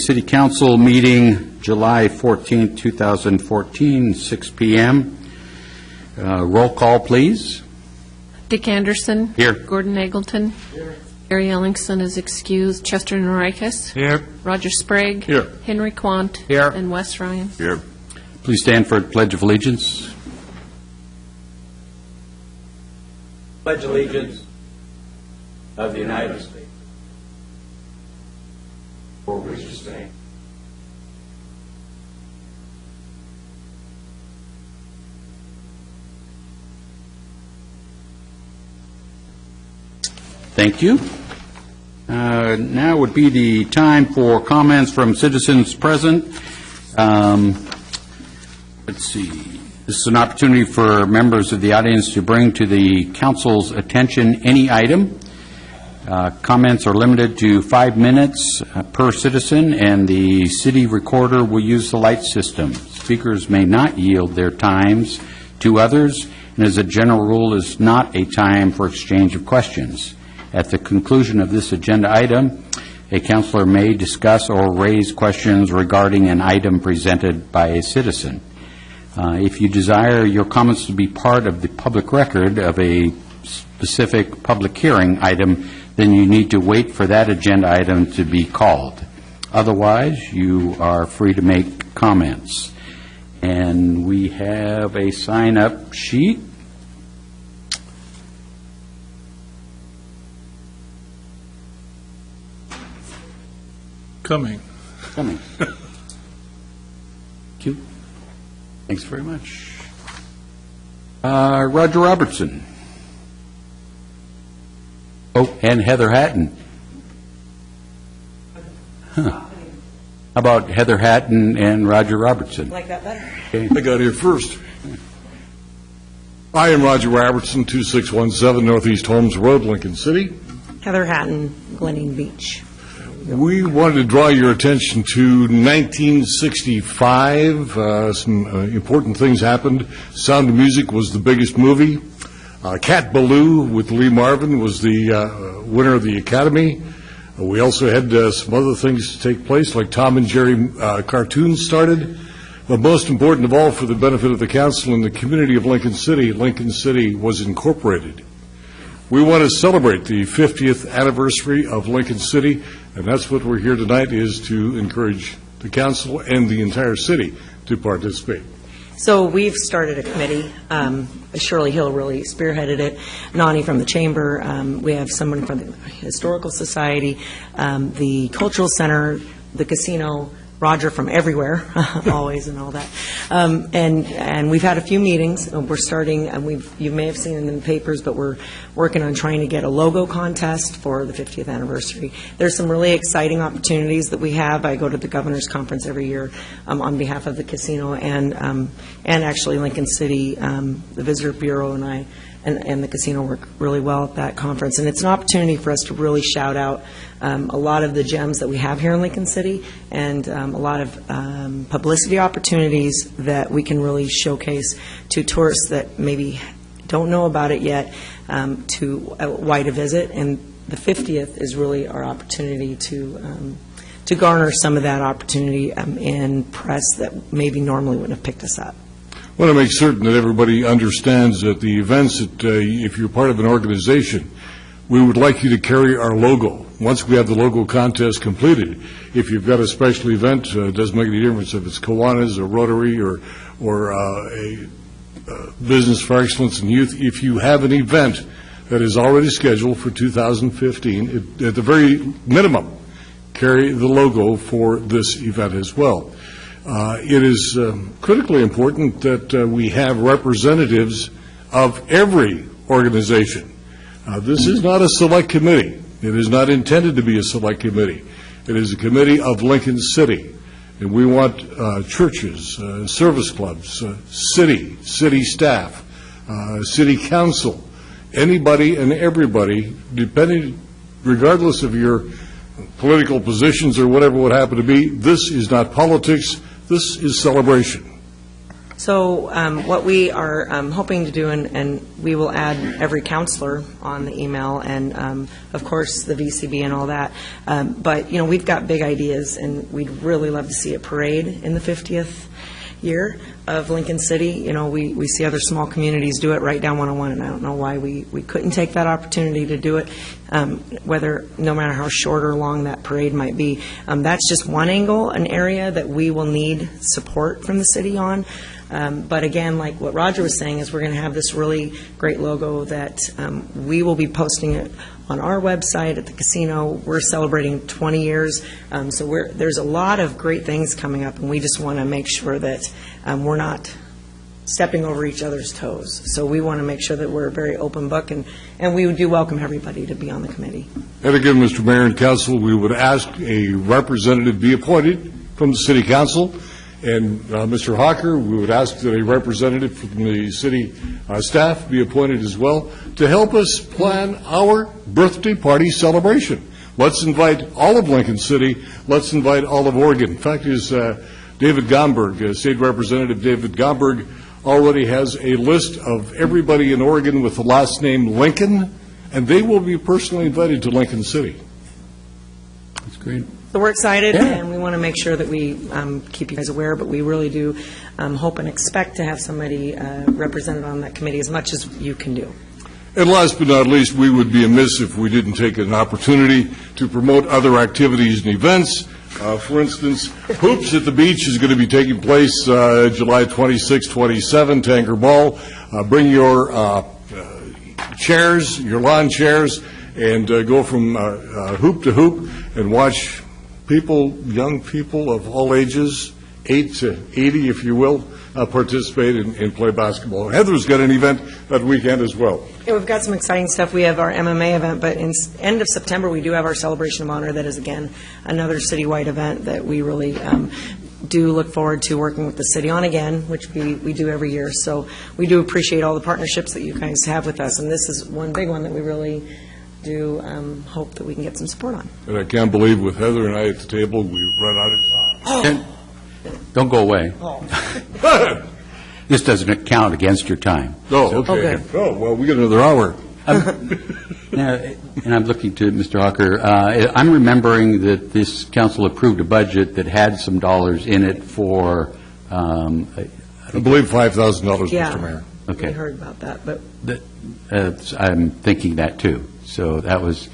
City Council meeting July 14, 2014, 6 p.m. Roll call, please. Dick Anderson. Here. Gordon Eggleton. Here. Gary Ellingson is excused. Chester Norikis. Here. Roger Sprague. Here. Henry Quant. Here. And Wes Ryan. Here. Please stand for the Pledge of Allegiance. Pledge allegiance of the United States, for which it stands. Thank you. Now would be the time for comments from citizens present. Let's see. This is an opportunity for members of the audience to bring to the council's attention any item. Comments are limited to 5 minutes per citizen, and the city recorder will use the light system. Speakers may not yield their times to others, and as a general rule, is not a time for exchange of questions. At the conclusion of this agenda item, a councilor may discuss or raise questions regarding an item presented by a citizen. If you desire your comments to be part of the public record of a specific public hearing item, then you need to wait for that agenda item to be called. Otherwise, you are free to make comments. And we have a sign-up sheet. Coming. Thank you. Thanks very much. Roger Robertson. Oh, and Heather Hatton. Huh. How about Heather Hatton and Roger Robertson? Like that better. Okay. I got here first. I am Roger Robertson, 2617 Northeast Holmes Road, Lincoln City. Heather Hatton, Glenning Beach. We wanted to draw your attention to 1965. Some important things happened. Sound of Music was the biggest movie. Cat Ballou with Lee Marvin was the winner of the Academy. We also had some other things take place, like Tom and Jerry cartoons started. But most important of all, for the benefit of the council and the community of Lincoln City was incorporated. We want to celebrate the 50th anniversary of Lincoln City, and that's what we're here tonight, is to encourage the council and the entire city to participate. So we've started a committee. Shirley Hill really spearheaded it. Nani from the Chamber. We have someone from the Historical Society, the Cultural Center, the casino, Roger from everywhere, always, and all that. And we've had a few meetings. We're starting, and you may have seen it in the papers, but we're working on trying to get a logo contest for the 50th anniversary. There's some really exciting opportunities that we have. I go to the governor's conference every year on behalf of the casino and actually Lincoln City, the Visitor Bureau, and I. And the casino work really well at that conference. And it's an opportunity for us to really shout out a lot of the gems that we have here in Lincoln City, and a lot of publicity opportunities that we can really showcase to tourists that maybe don't know about it yet, to why to visit. And the 50th is really our opportunity to garner some of that opportunity in press that maybe normally wouldn't have picked us up. I want to make certain that everybody understands that the events, that if you're part of an organization, we would like you to carry our logo. Once we have the logo contest completed, if you've got a special event, it doesn't make any difference if it's Kiwanis or Rotary or a Business for Excellence in Youth. If you have an event that is already scheduled for 2015, at the very minimum, carry the logo for this event as well. It is critically important that we have representatives of every organization. This is not a select committee. It is not intended to be a select committee. It is a committee of Lincoln City. And we want churches, service clubs, city staff, city council, anybody and everybody, regardless of your political positions or whatever would happen to be. This is not politics. This is celebration. So what we are hoping to do, and we will add every counselor on the email, and of course the VCB and all that, but we've got big ideas, and we'd really love to see a parade in the 50th year of Lincoln City. We see other small communities do it right down 101, and I don't know why we couldn't take that opportunity to do it, no matter how short or long that parade might be. That's just one angle, an area that we will need support from the city on. But again, like what Roger was saying, is we're going to have this really great logo that we will be posting it on our website at the casino. We're celebrating 20 years, so there's a lot of great things coming up, and we just want to make sure that we're not stepping over each other's toes. So we want to make sure that we're a very open book, and we do welcome everybody to be on the committee. And again, Mr. Mayor and Council, we would ask a representative be appointed from the City Council. And Mr. Hawker, we would ask that a representative from the city staff be appointed as well to help us plan our birthday party celebration. Let's invite all of Lincoln City. Let's invite all of Oregon. In fact, David Gomberg, State Representative David Gomberg, already has a list of everybody in Oregon with the last name Lincoln, and they will be personally invited to Lincoln City. That's great. So we're excited, Yeah. and we want to make sure that we keep you guys aware, but we really do hope and expect to have somebody represented on that committee as much as you can do. And last but not least, we would be amiss if we didn't take an opportunity to promote other activities and events. For instance, Hoops at the Beach is going to be taking place July 26, 27, Tanger Ball. Bring your chairs, your lawn chairs, and go from hoop to hoop and watch young people of all ages, 8 to 80, if you will, participate and play basketball. Heather's got an event that weekend as well. Yeah, we've got some exciting stuff. We have our MMA event, but in end of September, we do have our Celebration of Honor. That is, again, another citywide event that we really do look forward to working with the city on again, which we do every year. So we do appreciate all the partnerships that you guys have with us, and this is one big one that we really do hope that we can get some support on. And I can't believe with Heather and I at the table, we've run out of time. Don't go away. This doesn't count against your time. Oh, okay. Okay. Oh, well, we got another hour. Now, and I'm looking to Mr. Hawker. I'm remembering that this council approved a budget that had some dollars in it for, I believe $5,000, Yeah. Mr. Mayor. Okay. We heard about that, but I'm thinking that too. So that was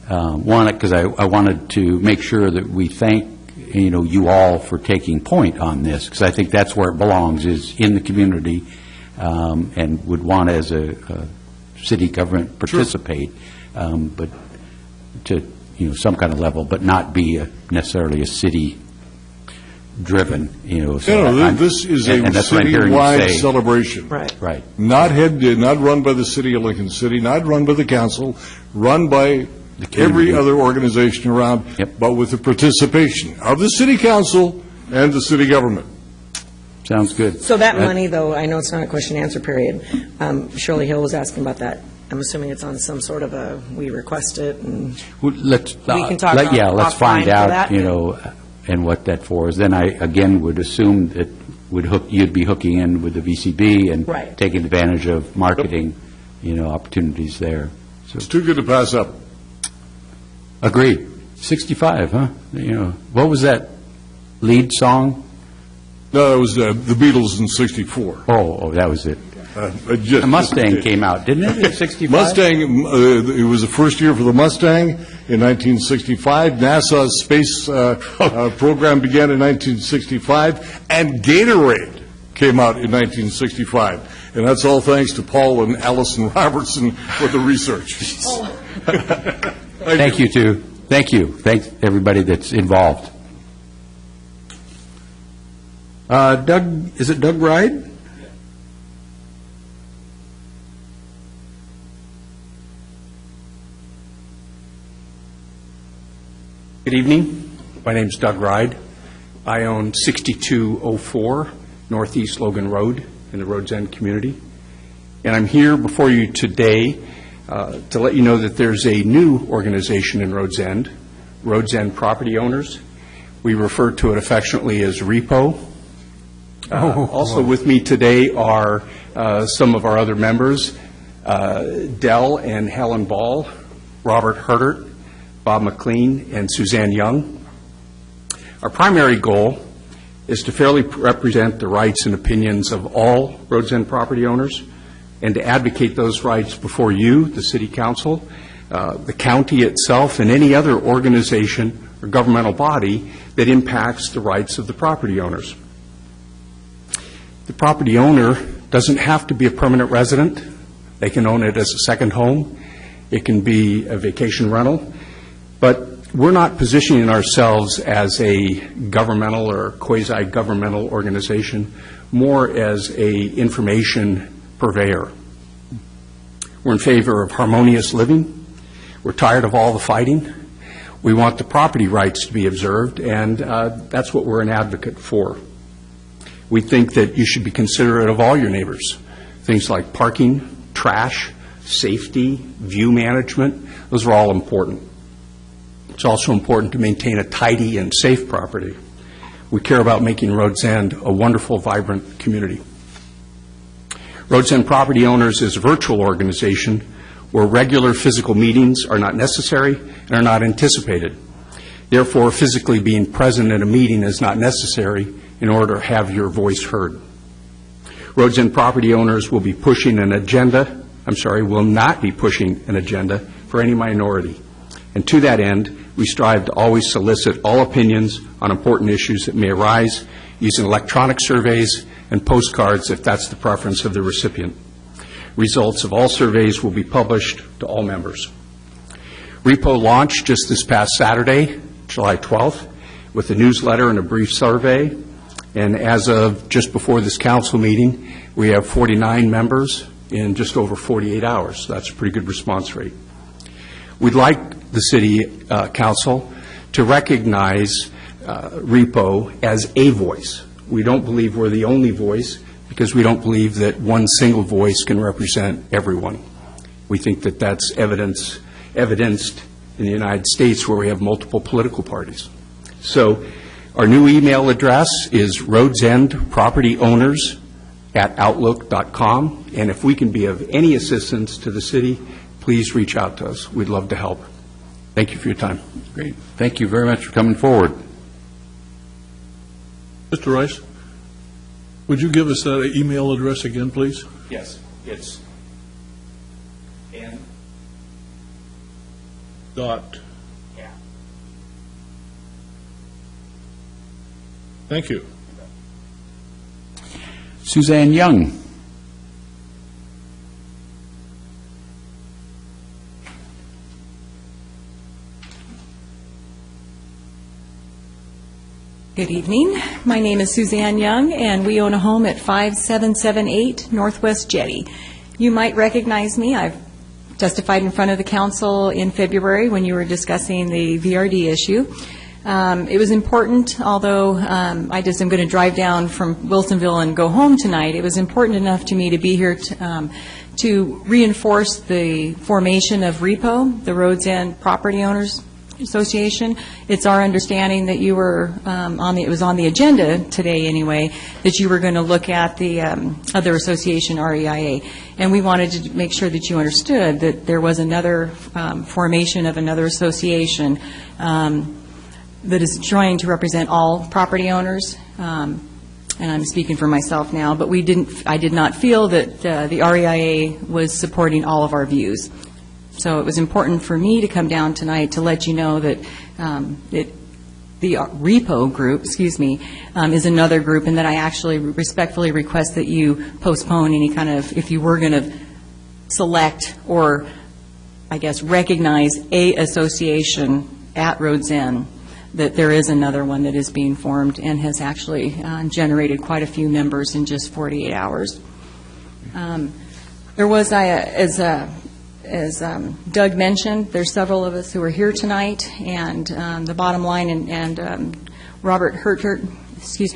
one, because I wanted to make sure that we thank you all for taking point on this, because I think that's where it belongs, is in the community, and would want as a city government participate, but to some kind of level, but not be necessarily a city driven. So This is a and that's what I'm hearing you citywide say. celebration. right. Not run by the city of Lincoln City, not run by the council, run by community. every other organization around, Yep. but with the participation of the city council and the city government. Sounds good. So that money, though, I know it's not a question and answer period. Shirley Hill was asking about that. I'm assuming it's on some sort of we request it, and Well, let's can talk let's offline find for out, that. and what that for is. Then I again would assume that you'd be hooking in with the VCB and Right. taking advantage of marketing, opportunities there. So It's too good to pass up. agreed. 65, huh? What was that lead song? No, it was the Beatles in '64. Oh, that was it. The Mustang came out, didn't it, in 65? Mustang, it was the first year for the Mustang in 1965. NASA's space program began in 1965, and Gatorade came out in 1965. And that's all thanks to Paul and Allison Robertson for the research. Thank you, too. Thank you. Thanks, everybody that's involved. Doug, is it Doug Ride? Good evening. My name's Doug Ride. I own 6204 Northeast Logan Road in the Rhodes End community. And I'm here before you today to let you know that there's a new organization in Rhodes End Property Owners. We refer to it affectionately as REPO. Also with me today are some of our other members, Dell and Helen Ball, Robert Hertert, Bob McLean, and Suzanne Young. Our primary goal is to fairly represent the rights and opinions of all Rhodes End property owners and to advocate those rights before you, the City Council, the county itself, and any other organization or governmental body that impacts the rights of the property owners. The property owner doesn't have to be a permanent resident. They can own it as a second home. It can be a vacation rental. But we're not positioning ourselves as a governmental or quasi-governmental organization, more as a information purveyor. We're in favor of harmonious living. We're tired of all the fighting. We want the property rights to be observed, and that's what we're an advocate for. We think that you should be considerate of all your neighbors. Things like parking, trash, safety, view management, those are all important. It's also important to maintain a tidy and safe property. We care about making Rhodes End a wonderful, vibrant community. Rhodes End Property Owners is a virtual organization where regular physical meetings are not necessary and are not anticipated. Therefore, physically being present at a meeting is not necessary in order to have your voice heard. Rhodes End Property Owners will not be pushing an agenda for any minority. And to that end, we strive to always solicit all opinions on important issues that may arise using electronic surveys and postcards if that's the preference of the recipient. Results of all surveys will be published to all members. REPO launched just this past Saturday, July 12th, with a newsletter and a brief survey. And as of just before this council meeting, we have 49 members in just over 48 hours. That's a pretty good response rate. We'd like the City Council to recognize REPO as a voice. We don't believe we're the only voice because we don't believe that one single voice can represent everyone. We think that that's evidenced in the United States where we have multiple political parties. So our new email address is rhodesendpropertyowners@outlook.com, and if we can be of any assistance to the city, please reach out to us. We'd love to help. Thank you for your time. Great. Thank you very much for coming forward. Mr. Rice, would you give us that email address again, please? Yes, it's N. Dot. Yeah. Thank you. Suzanne Young. Good evening. My name is Suzanne Young, and we own a home at 5778 Northwest Jetty. You might recognize me. I've testified in front of the council in February when you were discussing the VRD issue. It was important, although I just am going to drive down from Wilsonville and go home tonight, it was important enough to me to be here to reinforce the formation of REPO, the Rhodes End Property Owners Association. It's our understanding that you were it was on the agenda today anyway, that you were going to look at the other association, REIA, and we wanted to make sure that you understood that there was another formation of another association that is trying to represent all property owners, and I'm speaking for myself now, but I did not feel that the REIA was supporting all of our views. So it was important for me to come down tonight to let you know that the REPO group, is another group, and that I actually respectfully request that you postpone any kind of, if you were going to select or, I guess, recognize a association at Rhodes End, that there is another one that is being formed and has actually generated quite a few members in just 48 hours. There was, as Doug mentioned, there's several of us who are here tonight, and the bottom line, and Robert Hertert,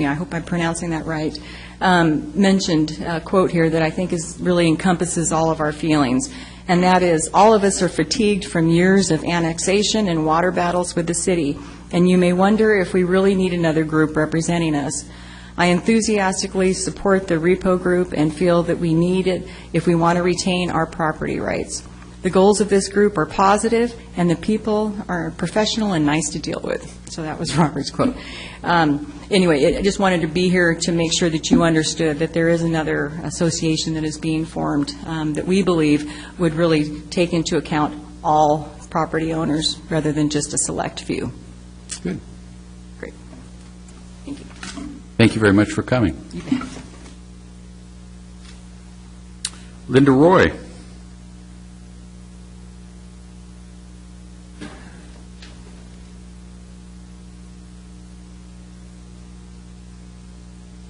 I hope I'm pronouncing that right, mentioned a quote here that I think really encompasses all of our feelings, and that is, all of us are fatigued from years of annexation and water battles with the city, and you may wonder if we really need another group representing us. I enthusiastically support the repo group and feel that we need it if we want to retain our property rights. The goals of this group are positive, and the people are professional and nice to deal with. So that was Robert's quote. Anyway, I just wanted to be here to make sure that you understood that there is another association that is being formed that we believe would really take into account all property owners rather than just a select few. Good. Great. Thank you. Thank you very much for coming. You bet. Linda Roy.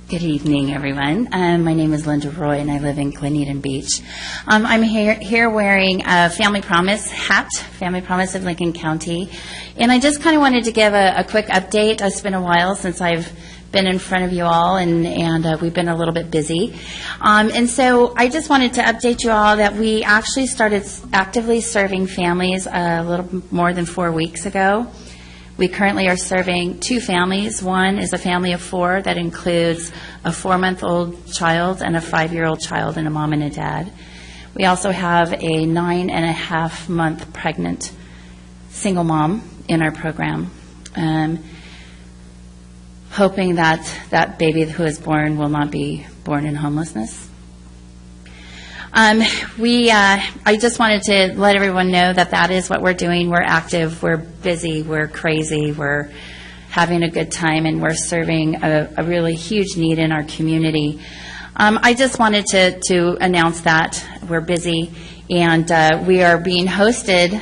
Good evening, everyone. My name is Linda Roy, and I live in Glen Eden Beach. I'm here wearing a Family Promise hat, Family Promise of Lincoln County, and I just kind of wanted to give a quick update. It's been a while since I've been in front of you all, and we've been a little bit busy. And so I just wanted to update you all that we actually started actively serving families a little more than 4 weeks ago. We currently are serving 2 families. One is a family of 4 that includes a 4-month-old child and a 5-year-old child and a mom and a dad. We also have a 9.5-month pregnant single mom in our program, hoping that that baby who is born will not be born in homelessness. I just wanted to let everyone know that that is what we're doing. We're active, we're busy, we're crazy, we're having a good time, and we're serving a really huge need in our community. I just wanted to announce that we're busy, and we are being hosted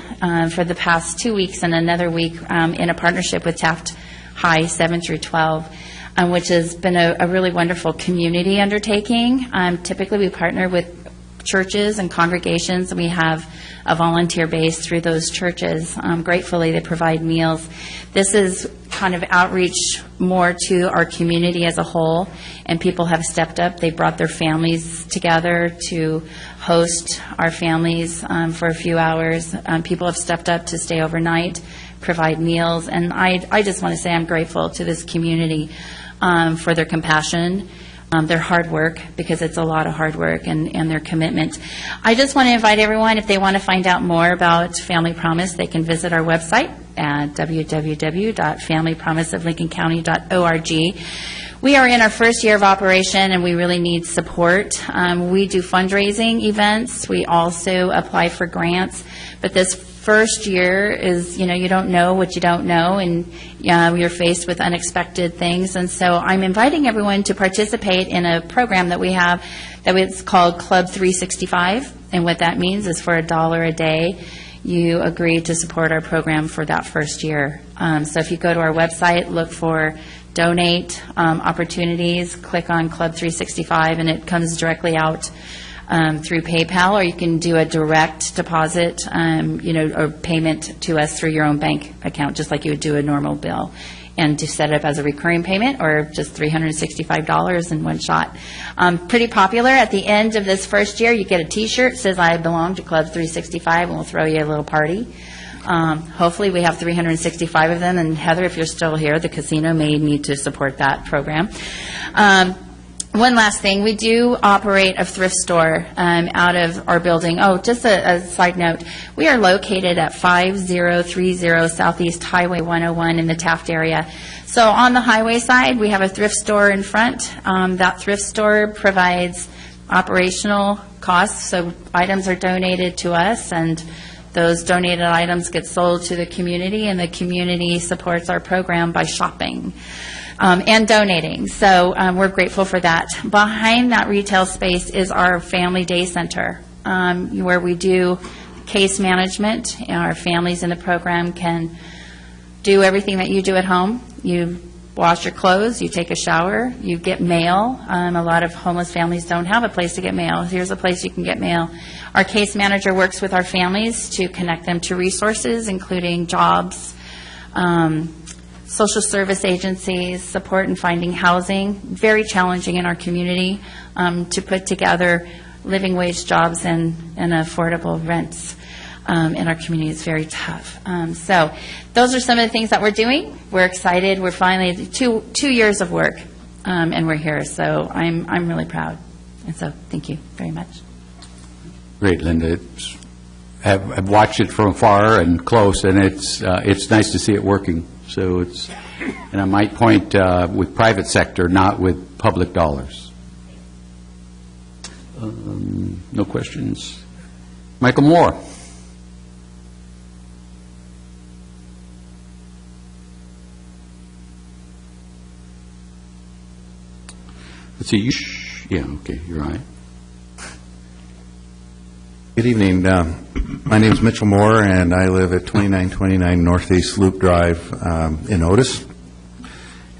for the past 2 weeks and another week in a partnership with Taft High 7 through 12. Which has been a really wonderful community undertaking. Typically, we partner with churches and congregations, and we have a volunteer base through those churches. Gratefully, they provide meals. This is kind of outreach more to our community as a whole, and people have stepped up. They brought their families together to host our families for a few hours. People have stepped up to stay overnight, provide meals, and I just want to say I'm grateful to this community for their compassion, their hard work, because it's a lot of hard work, and their commitment. I just want to invite everyone, if they want to find out more about Family Promise, they can visit our website at www.familypromiseoflincolncounty.org. We are in our first year of operation, and we really need support. We do fundraising events. We also apply for grants, but this first year is, you don't know what you don't know, and you're faced with unexpected things. And so I'm inviting everyone to participate in a program that we have that is called Club 365. And what that means is for $1 a day, you agree to support our program for that first year. So if you go to our website, look for donate opportunities, click on Club 365, and it comes directly out through PayPal, or you can do a direct deposit, or payment to us through your own bank account, just like you would do a normal bill, and to set it up as a recurring payment, or just $365 in one shot. Pretty popular. At the end of this first year, you get a T-shirt that says, "I belong to Club 365," and we'll throw you a little party. Hopefully we have 365 of them, and Heather, if you're still here, the casino may need to support that program. One last thing, we do operate a thrift store out of our building. Oh, just a side note, we are located at 5030 Southeast Highway 101 in the Taft area. So on the highway side, we have a thrift store in front. That thrift store provides operational costs, so items are donated to us, and those donated items get sold to the community, and the community supports our program by shopping and donating. So we're grateful for that. Behind that retail space is our Family Day Center, where we do case management. Our families in the program can do everything that you do at home. You wash your clothes, you take a shower, you get mail. A lot of homeless families don't have a place to get mail. Here's a place you can get mail. Our case manager works with our families to connect them to resources, including jobs, social service agencies, support in finding housing. Very challenging in our community to put together living wage jobs and affordable rents in our community. Is very tough. So those are some of the things that we're doing. We're excited. We're finally two years of work. and we're here. So I'm really proud. And so thank you very much. Great, Linda. I've watched it from far and close, and it's nice to see it working. So and I might point with private sector, not with public dollars. No questions. Michael Moore. Let's see. Yeah, okay, you're right. Good evening. My name is Mitchell Moore, and I live at 2929 Northeast Loop Drive in Otis.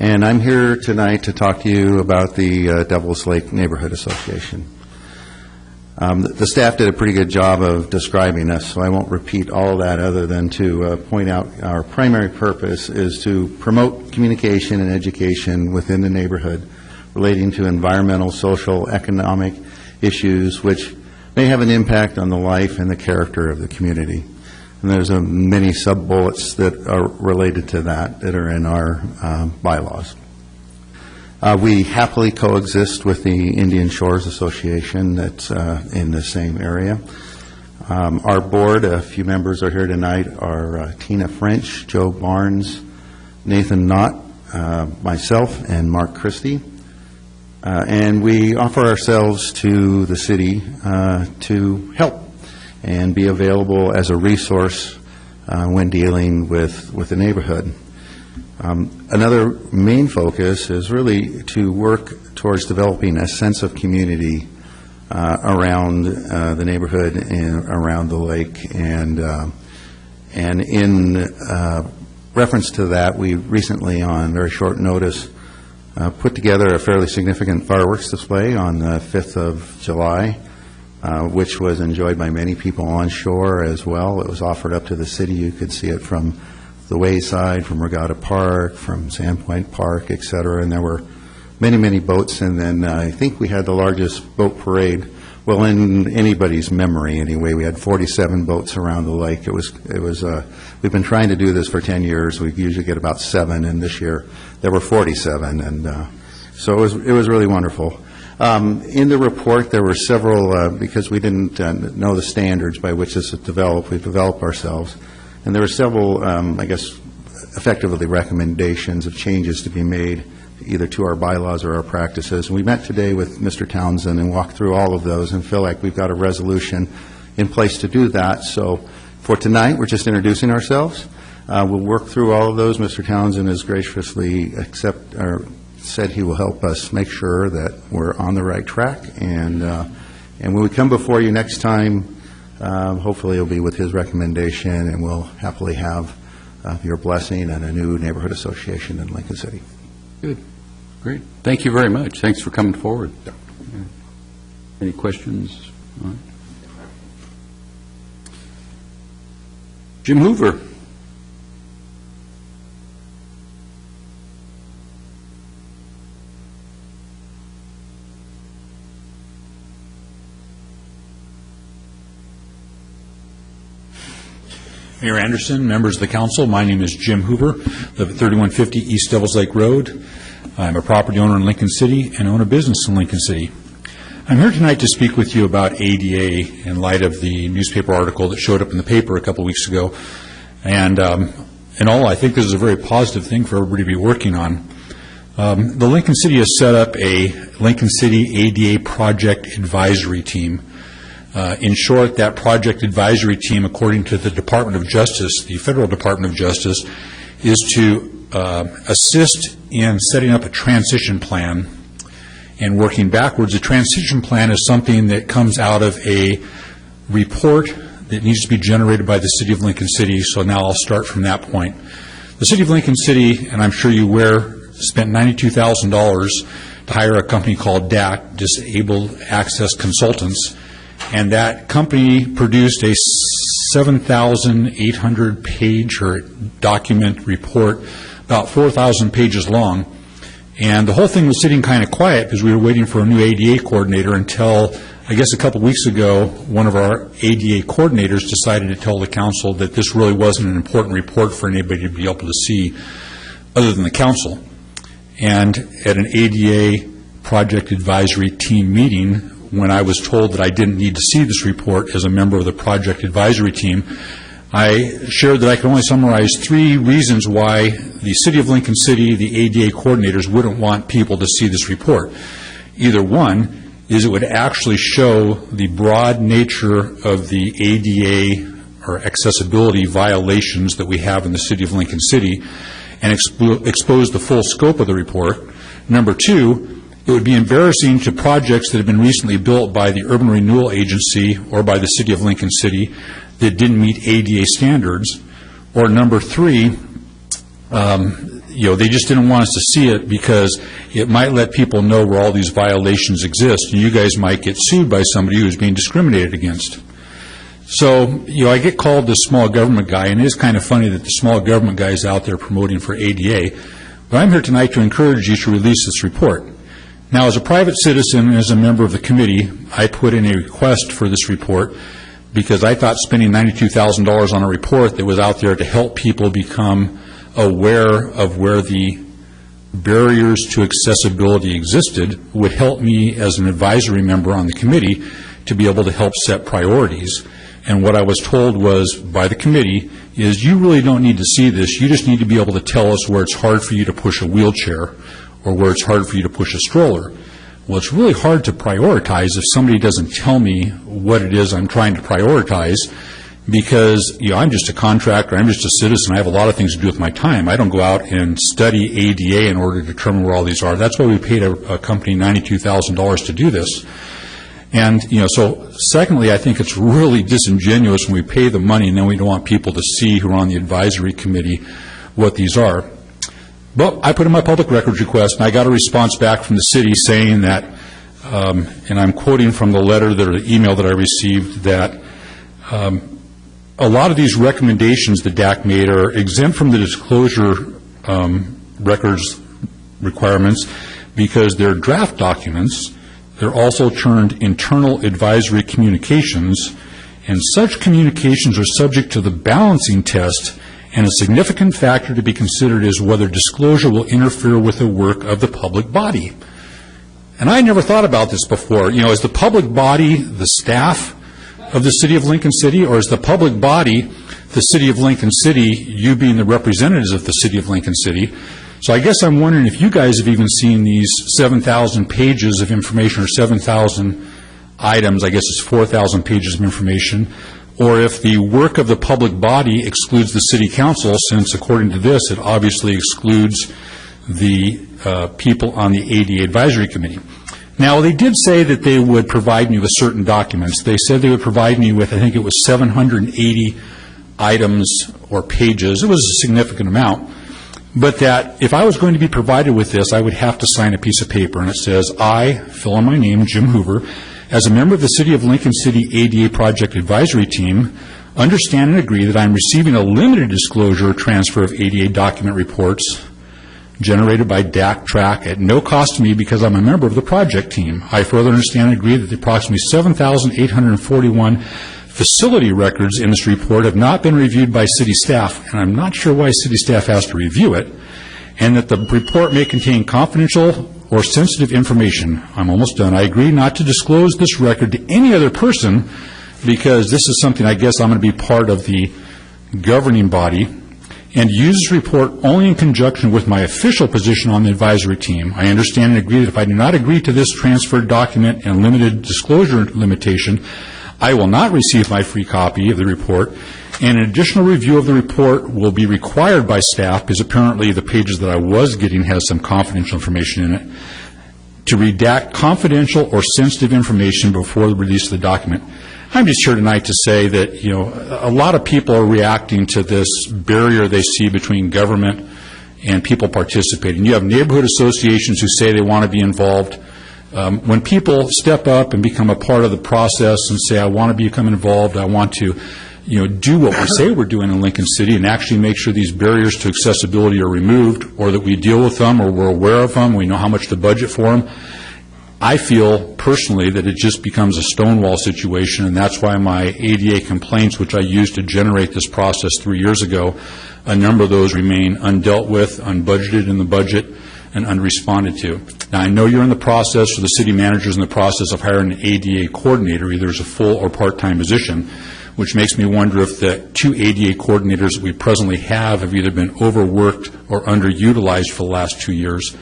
And I'm here tonight to talk to you about the Devil's Lake Neighborhood Association. The staff did a pretty good job of describing us, so I won't repeat all of that other than to point out our primary purpose is to promote communication and education within the neighborhood relating to environmental, social, economic issues which may have an impact on the life and the character of the community. And there's many sub-bullets that are related to that are in our bylaws. We happily coexist with the Indian Shores Association that's in the same area. Our board, a few members are here tonight, are Tina French, Joe Barnes, Nathan Knott, myself, and Mark Christie. And we offer ourselves to the city to help and be available as a resource when dealing with the neighborhood. Another main focus is really to work towards developing a sense of community around the neighborhood and around the lake. And in reference to that, we recently, on very short notice, put together a fairly significant fireworks display on the 5th of July, which was enjoyed by many people on shore as well. It was offered up to the city. You could see it from the Wayside, from Regatta Park, from Sandpoint Park, et cetera, and there were many, many boats. And then I think we had the largest boat parade, well, in anybody's memory anyway. We had 47 boats around the lake. It was. We've been trying to do this for 10 years. We usually get about 7, and this year there were 47, and so it was really wonderful. In the report, there were several, because we didn't know the standards by which this is developed, we developed ourselves, and there were several, I guess, effectively recommendations of changes to be made either to our bylaws or our practices. And we met today with Mr. Townsend and walked through all of those and feel like we've got a resolution in place to do that. So for tonight, we're just introducing ourselves. We'll work through all of those. Mr. Townsend has graciously said he will help us make sure that we're on the right track. And when we come before you next time, hopefully it'll be with his recommendation, and we'll happily have your blessing and a new neighborhood association in Lincoln City. Good. Great. Thank you very much. Thanks for coming forward. Any questions? All right. Jim Hoover. Mayor Anderson, members of the council, my name is Jim Hoover, live at 3150 East Devils Lake Road. I'm a property owner in Lincoln City and own a business in Lincoln City. I'm here tonight to speak with you about ADA in light of the newspaper article that showed up in the paper a couple weeks ago. And in all, I think this is a very positive thing for everybody to be working on. The Lincoln City has set up a Lincoln City ADA Project Advisory Team. In short, that project advisory team, according to the Department of Justice, the Federal Department of Justice, is to assist in setting up a transition plan and working backwards. A transition plan is something that comes out of a report that needs to be generated by the City of Lincoln City, so now I'll start from that point. The City of Lincoln City, and I'm sure you're aware, spent $92,000 to hire a company called DAC, Disabled Access Consultants, and that company produced a 7,800-page or document report, about 4,000 pages long. And the whole thing was sitting kind of quiet because we were waiting for a new ADA coordinator until, I guess a couple weeks ago, one of our ADA coordinators decided to tell the council that this really wasn't an important report for anybody to be able to see other than the council. And at an ADA Project Advisory Team meeting, when I was told that I didn't need to see this report as a member of the Project Advisory Team, I shared that I could only summarize 3 reasons why the City of Lincoln City, the ADA coordinators, wouldn't want people to see this report. Either one is it would actually show the broad nature of the ADA or accessibility violations that we have in the City of Lincoln City and expose the full scope of the report. Number 2, it would be embarrassing to projects that have been recently built by the Urban Renewal Agency or by the City of Lincoln City that didn't meet ADA standards. Or number 3, they just didn't want us to see it because it might let people know where all these violations exist, and you guys might get sued by somebody who's being discriminated against. So, I get called the small government guy, and it is kind of funny that the small government guy is out there promoting for ADA, but I'm here tonight to encourage you to release this report. Now, as a private citizen and as a member of the committee, I put in a request for this report because I thought spending $92,000 on a report that was out there to help people become aware of where the barriers to accessibility existed would help me as an advisory member on the committee to be able to help set priorities. And what I was told was by the committee is you really don't need to see this. You just need to be able to tell us where it's hard for you to push a wheelchair or where it's hard for you to push a stroller. Well, it's really hard to prioritize if somebody doesn't tell me what it is I'm trying to prioritize because, I'm just a contractor, I'm just a citizen, I have a lot of things to do with my time. I don't go out and study ADA in order to determine where all these are. That's why we paid a company $92,000 to do this. And, so secondly, I think it's really disingenuous when we pay the money and then we don't want people to see who are on the advisory committee what these are. But I put in my public records request, and I got a response back from the city saying that, and I'm quoting from the letter or the email that I received, that a lot of these recommendations that DAC made are exempt from the disclosure records requirements because they're draft documents. They're also termed internal advisory communications, and such communications are subject to the balancing test, and a significant factor to be considered is whether disclosure will interfere with the work of the public body. And I never thought about this before. Is the public body the staff of the City of Lincoln City, or is the public body the City of Lincoln City, you being the representatives of the City of Lincoln City? So I guess I'm wondering if you guys have even seen these 7,000 pages of information, or 7,000 items, I guess it's 4,000 pages of information, or if the work of the public body excludes the City Council, since according to this, it obviously excludes the people on the ADA Advisory Committee. Now, they did say that they would provide me with certain documents. They said they would provide me with, I think it was 780 items or pages. It was a significant amount. But that if I was going to be provided with this, I would have to sign a piece of paper, and it says, I, fill in my name, Jim Hoover, as a member of the City of Lincoln City ADA Project Advisory Team, understand and agree that I am receiving a limited disclosure or transfer of ADA document reports generated by DAC Track at no cost to me because I'm a member of the project team. I further understand and agree that the approximately 7,841 facility records in this report have not been reviewed by city staff, and I'm not sure why city staff has to review it, and that the report may contain confidential or sensitive information. I'm almost done. I agree not to disclose this record to any other person because this is something I guess I'm going to be part of the governing body, and use this report only in conjunction with my official position on the advisory team. I understand and agree that if I do not agree to this transferred document and limited disclosure limitation, I will not receive my free copy of the report, and an additional review of the report will be required by staff, because apparently the pages that I was getting has some confidential information in it, to redact confidential or sensitive information before the release of the document. I'm just here tonight to say that, a lot of people are reacting to this barrier they see between government and people participating. You have neighborhood associations who say they want to be involved. When people step up and become a part of the process and say, I want to become involved, I want to, do what we say we're doing in Lincoln City and actually make sure these barriers to accessibility are removed, or that we deal with them, or we're aware of them, we know how much to budget for them, I feel personally that it just becomes a stonewall situation, and that's why my ADA complaints, which I used to generate this process 3 years ago, a number of those remain undealt with, unbudgeted in the budget. and unresponded to. Now, I know you're in the process, or the city manager's in the process of hiring an ADA coordinator, either as a full or part-time position, which makes me wonder if the 2 ADA coordinators that we presently have either been overworked or underutilized for the last 2 years.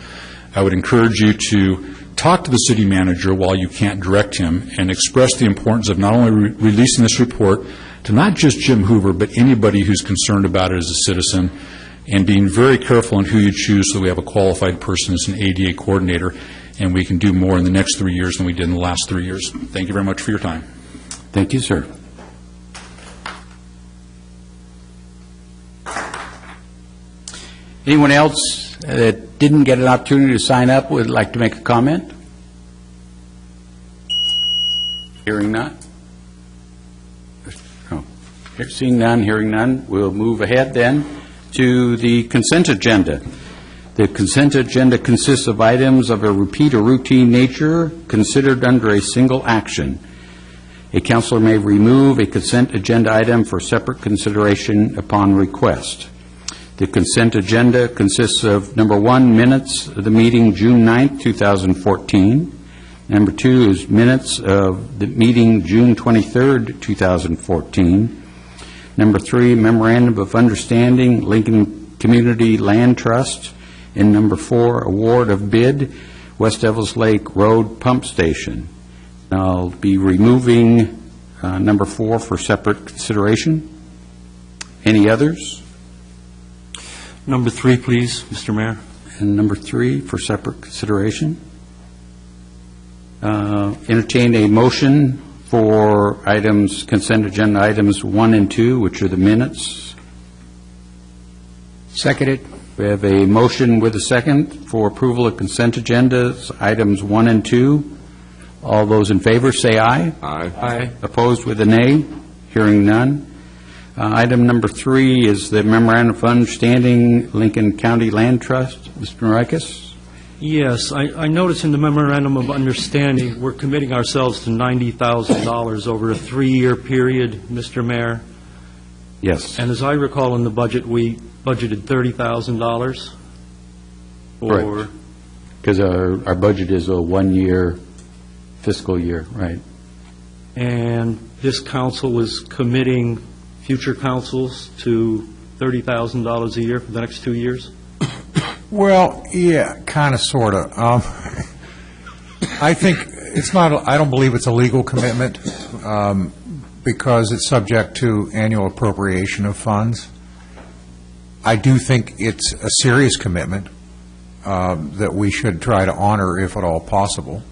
I would encourage you to talk to the city manager while you can't direct him and express the importance of not only releasing this report to not just Jim Hoover, but anybody who's concerned about it as a citizen, and being very careful in who you choose so we have a qualified person as an ADA coordinator, and we can do more in the next 3 years than we did in the last 3 years. Thank you very much for your time. Thank you, sir. Anyone else that didn't get an opportunity to sign up would like to make a comment? Hearing none? Oh. Seeing none, hearing none, we'll move ahead then to the consent agenda. The consent agenda consists of items of a repeat or routine nature considered under a single action. A councilor may remove a consent agenda item for separate consideration upon request. The consent agenda consists of, number 1, minutes of the meeting June 9th, 2014. Number 2 is minutes of the meeting June 23rd, 2014. Number 3, memorandum of understanding, Lincoln Community Land Trust. And number 4, award of bid, West Devils Lake Road Pump Station. I'll be removing number 4 for separate consideration. Any others? Number 3, please, Mr. Mayor. And number 3 for separate consideration. Entertain a motion for items, consent agenda items 1 and 2, which are the minutes. Seconded. We have a motion with a second for approval of consent agendas, items 1 and 2. All those in favor say aye. Aye. Aye. Opposed with a nay. Hearing none. Item number 3 is the memorandum of understanding, Lincoln County Land Trust. Mr. Norikis? Yes, I notice in the memorandum of understanding, we're committing ourselves to $90,000 over a 3-year period, Mr. Mayor. Yes. And as I recall in the budget, we budgeted $30,000 for... Because our budget is a 1-year fiscal year, right? And this council was committing future councils to $30,000 a year for the next 2 years? Well, yeah, kind of, sort of. I think it's not, I don't believe it's a legal commitment because it's subject to annual appropriation of funds. I do think it's a serious commitment that we should try to honor if at all possible.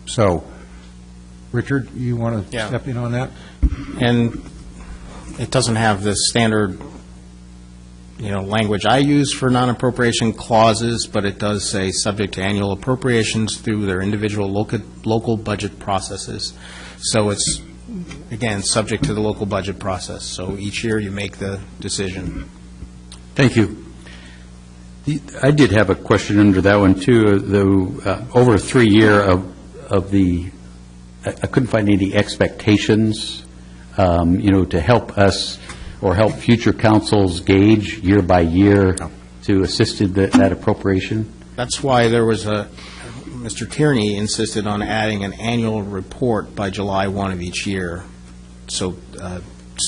So, Richard, you want to step in on that? And it doesn't have the standard, language I use for non-appropriation clauses, but it does say subject to annual appropriations through their individual local budget processes. So it's, again, subject to the local budget process. So each year you make the decision. Thank you. I did have a question under that one, too. Over a 3-year of the, I couldn't find any expectations, to help us or help future councils gauge year by year to assist in that appropriation? That's why there was Mr. Tierney insisted on adding an annual report by July 1 of each year, so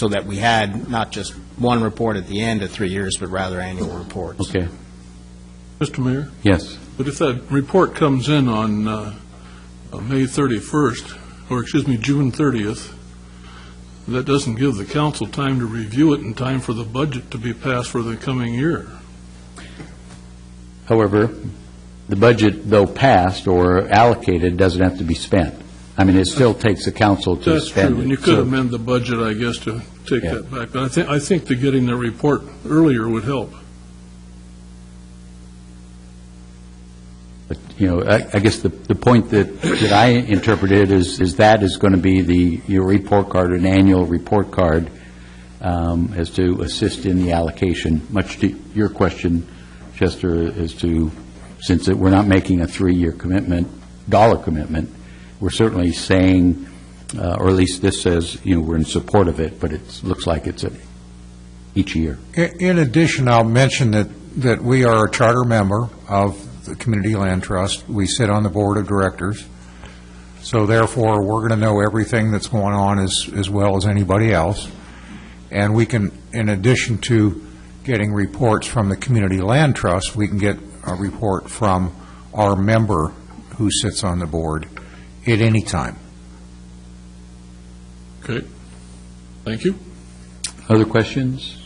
that we had not just one report at the end of 3 years, but rather annual reports. Okay. Mr. Mayor? Yes. But if that report comes in on May 31st, or June 30th, that doesn't give the council time to review it in time for the budget to be passed for the coming year. However, the budget, though passed or allocated, doesn't have to be spent. I mean, it still takes the council to That's spend true, and you could amend the budget, I guess, to take that back. But I think that getting the report earlier would help. But, I guess the point that I interpreted is that is going to be your report card, an annual report card, as to assist in the allocation. Much to your question, Chester, as to, since we're not making a 3-year commitment, dollar commitment, we're certainly saying, or at least this says, we're in support of it, but it looks like it's each year. In addition, I'll mention that that we are a charter member of the Community Land Trust. We sit on the board of directors. So therefore, we're going to know everything that's going on as well as anybody else. And we can, in addition to getting reports from the Community Land Trust, we can get a report from our member who sits on the board at any time. Okay. Thank you. Other questions?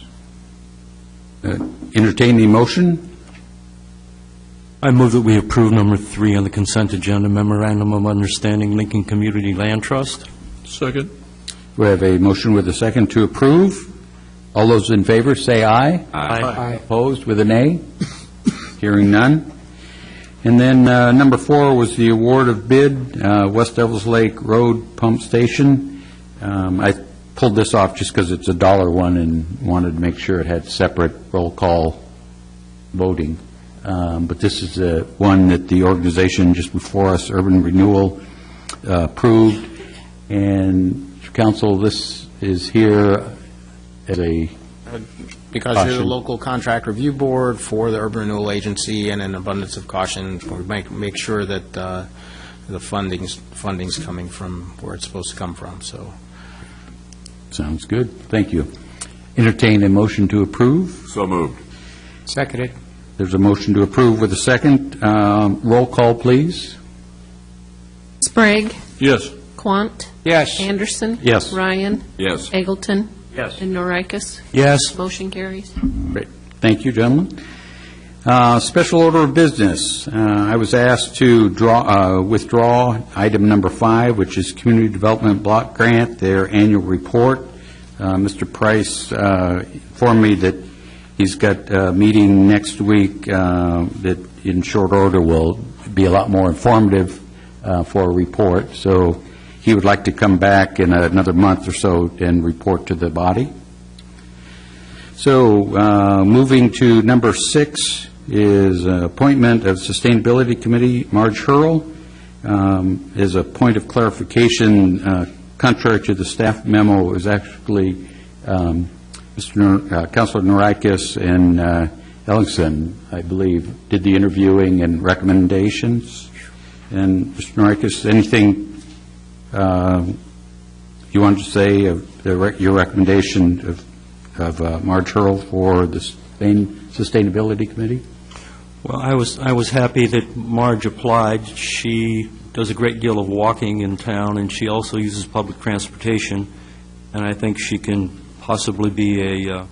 Entertain the motion. I move that we approve number 3 on the consent agenda, Memorandum of Understanding Lincoln Community Land Trust. Second. We have a motion with a second to approve. All those in favor, say aye. Aye. Opposed, with a nay? Hearing none. And then number 4 was the award of bid, West Devils Lake Road Pump Station. I pulled this off just because it's a dollar one and wanted to make sure it had separate roll call voting. But this is the one that the organization just before us, Urban Renewal, approved. And Council, this is here as a Because you're the local contract review board for the Urban Renewal Agency, and an abundance of caution, we make sure that the funding's coming from where it's supposed to come from, so. Sounds good. Thank you. Entertain a motion to approve. So moved. Seconded. There's a motion to approve with a second. Roll call, please. Sprague. Yes. Quant. Yes. Anderson. Yes. Ryan. Yes. Eggleton. Yes. And Norikis. Yes. Motion carries. Great. Thank you, gentlemen. Special order of business. I was asked to withdraw item number 5, which is Community Development Block Grant, their annual report. Mr. Price informed me that he's got a meeting next week that in short order will be a lot more informative for a report. So he would like to come back in another month or so and report to the body. So moving to number 6 is appointment of Sustainability Committee. Marge Hurl is a point of clarification. Contrary to the staff memo, is actually Councilor Norikis and Ellingson, I believe, did the interviewing and recommendations. And Mr. Norikis, anything you wanted to say of your recommendation of Marge Hurl for the Sustainability Committee? Well, I was happy that Marge applied. She does a great deal of walking in town, and she also uses public transportation, and I think she can possibly be a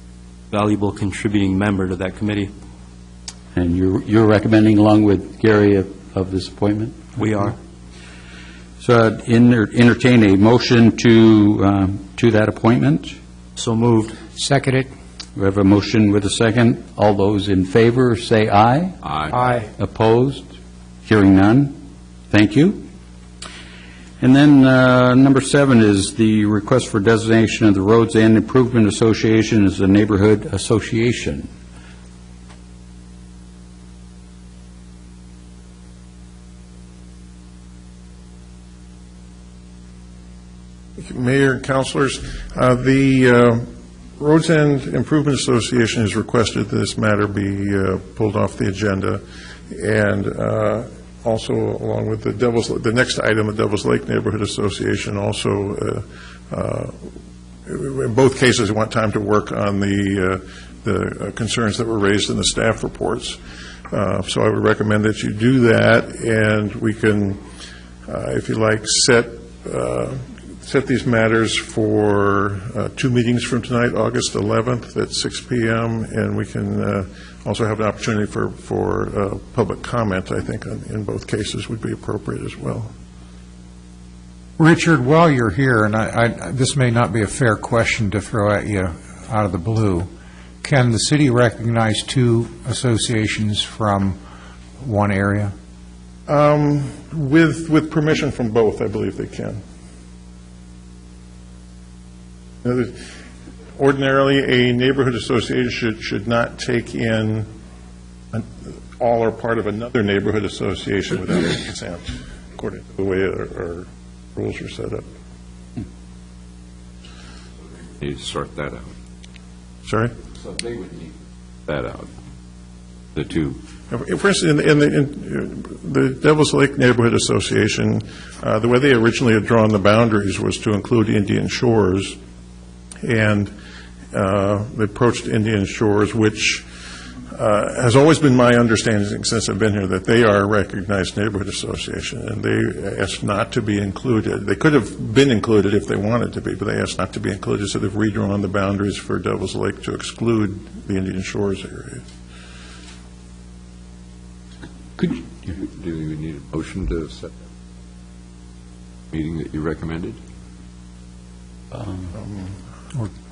valuable contributing member to that committee. And you're recommending, along with Gary, of this appointment? We are. So I'd entertain a motion to that appointment. So moved. Seconded. We have a motion with a second. All those in favor, say aye. Aye. Opposed? Hearing none. Thank you. And then number 7 is the request for designation of the Roads and Improvement Association as a neighborhood association. Mayor and councilors, the Roads and Improvement Association has requested this matter be pulled off the agenda, and also along with the next item, the Devils Lake Neighborhood Association, also in both cases want time to work on the concerns that were raised in the staff reports. So I would recommend that you do that, and we can, if you like, set these matters for 2 meetings from tonight, August 11th at 6 p.m., and we can also have an opportunity for public comment, I think, in both cases would be appropriate as well. Richard, while you're here, and this may not be a fair question to throw at you out of the blue, can the city recognize 2 associations from one area? With permission from both, I believe they can. Ordinarily, a neighborhood association should not take in all or part of another neighborhood association without consent, according to the way our rules are set up. Need to sort that out. Sorry? So they would need that out. the two? For instance, in the Devil's Lake Neighborhood Association, the way they originally had drawn the boundaries was to include Indian Shores, and they approached Indian Shores, which has always been my understanding since I've been here, that they are a recognized neighborhood association, and they asked not to be included. They could have been included if they wanted to be, but they asked not to be included, so they've redrawn the boundaries for Devil's Lake to exclude the Indian Shores area. Do you need a motion to set that meeting that you recommended?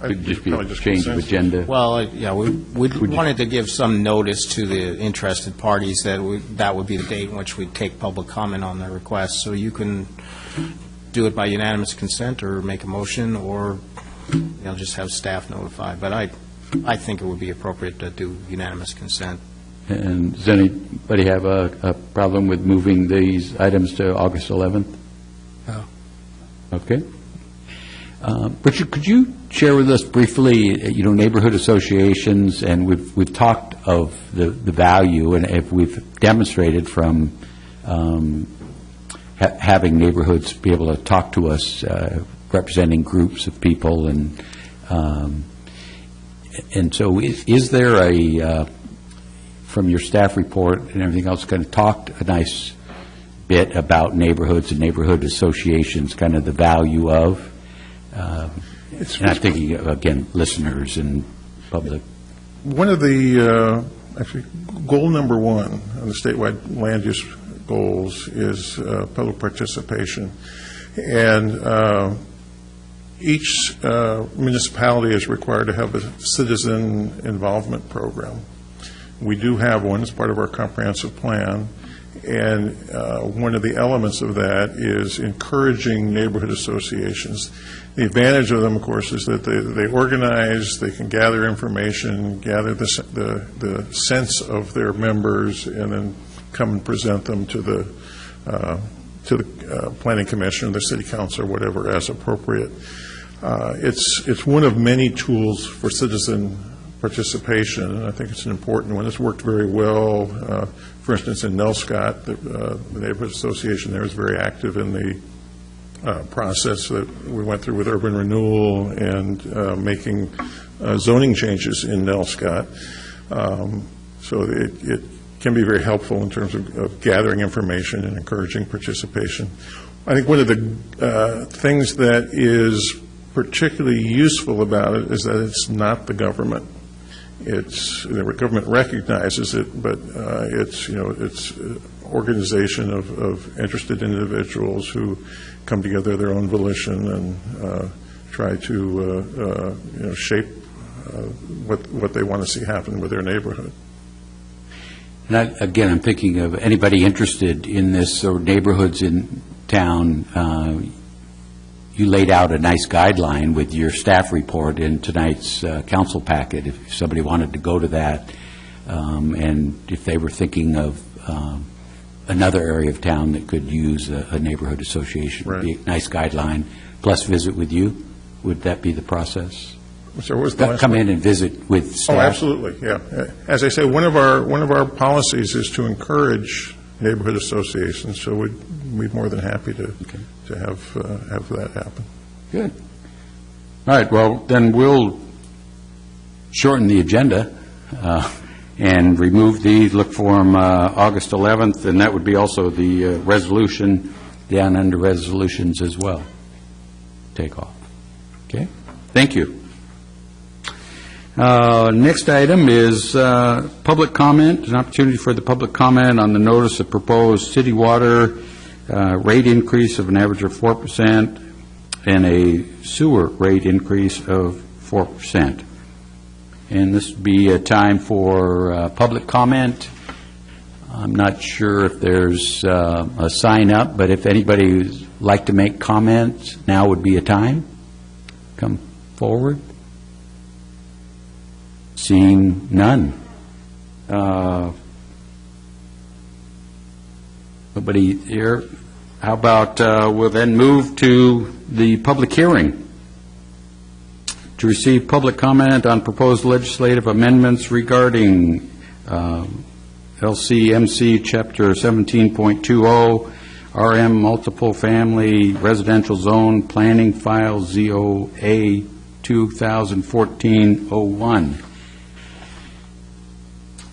Could just be a change of agenda. Well, yeah, we wanted to give some notice to the interested parties that would be the date in which we'd take public comment on their request. So you can do it by unanimous consent or make a motion, or just have staff notified. But I think it would be appropriate to do unanimous consent. And does anybody have a problem with moving these items to August 11th? No. Okay. Richard, could you share with us briefly, neighborhood associations, and we've talked of the value, and if we've demonstrated from having neighborhoods be able to talk to us, representing groups of people, and so is there a from your staff report and everything else, kind of talked a nice bit about neighborhoods and neighborhood associations, kind of the value of. And I'm thinking, again, listeners and public. One of the, actually, goal number one on the statewide land use goals is public participation. And each municipality is required to have a citizen involvement program. We do have one as part of our comprehensive plan. And one of the elements of that is encouraging neighborhood associations. The advantage of them, of course, is that they organize, they can gather information, gather the sense of their members, and then come and present them to the planning commission, or the city council, or whatever, as appropriate. It's one of many tools for citizen participation, and I think it's an important one. It's worked very well. For instance, in Nelscott, the neighborhood association there is very active in the process that we went through with urban renewal and making zoning changes in Nelscott. So it can be very helpful in terms of gathering information and encouraging participation. I think one of the things that is particularly useful about it is that it's not the government. The government recognizes it, but it's organization of interested individuals who come together their own volition and try to shape what they want to see happen with their neighborhood. And again, I'm thinking of anybody interested in this, or neighborhoods in town. You laid out a nice guideline with your staff report in tonight's council packet. If somebody wanted to go to that, and if they were thinking of another area of town that could use a neighborhood association, would be a nice guideline, plus visit with you, would that be the process? So what was the last Come one? in and visit with staff? Oh, absolutely, yeah. As I say, one of our policies is to encourage neighborhood associations, so we'd be more than happy to have that happen. Good. All right, well, then we'll shorten the agenda and remove these, look for them August 11th, and that would be also the resolution, down under resolutions as well. Take off. Okay? Thank you. Next item is public comment, an opportunity for the public comment on the notice of proposed city water rate increase of an average of 4% and a sewer rate increase of 4%. And this would be a time for public comment. I'm not sure if there's a sign up, but if anybody would like to make comments, now would be a time. Come forward. Seeing none. Nobody here. How about we'll then move to the public hearing to receive public comment on proposed legislative amendments regarding LCMC Chapter 17.20, RM Multiple Family Residential Zone Planning File ZOA 2014-01.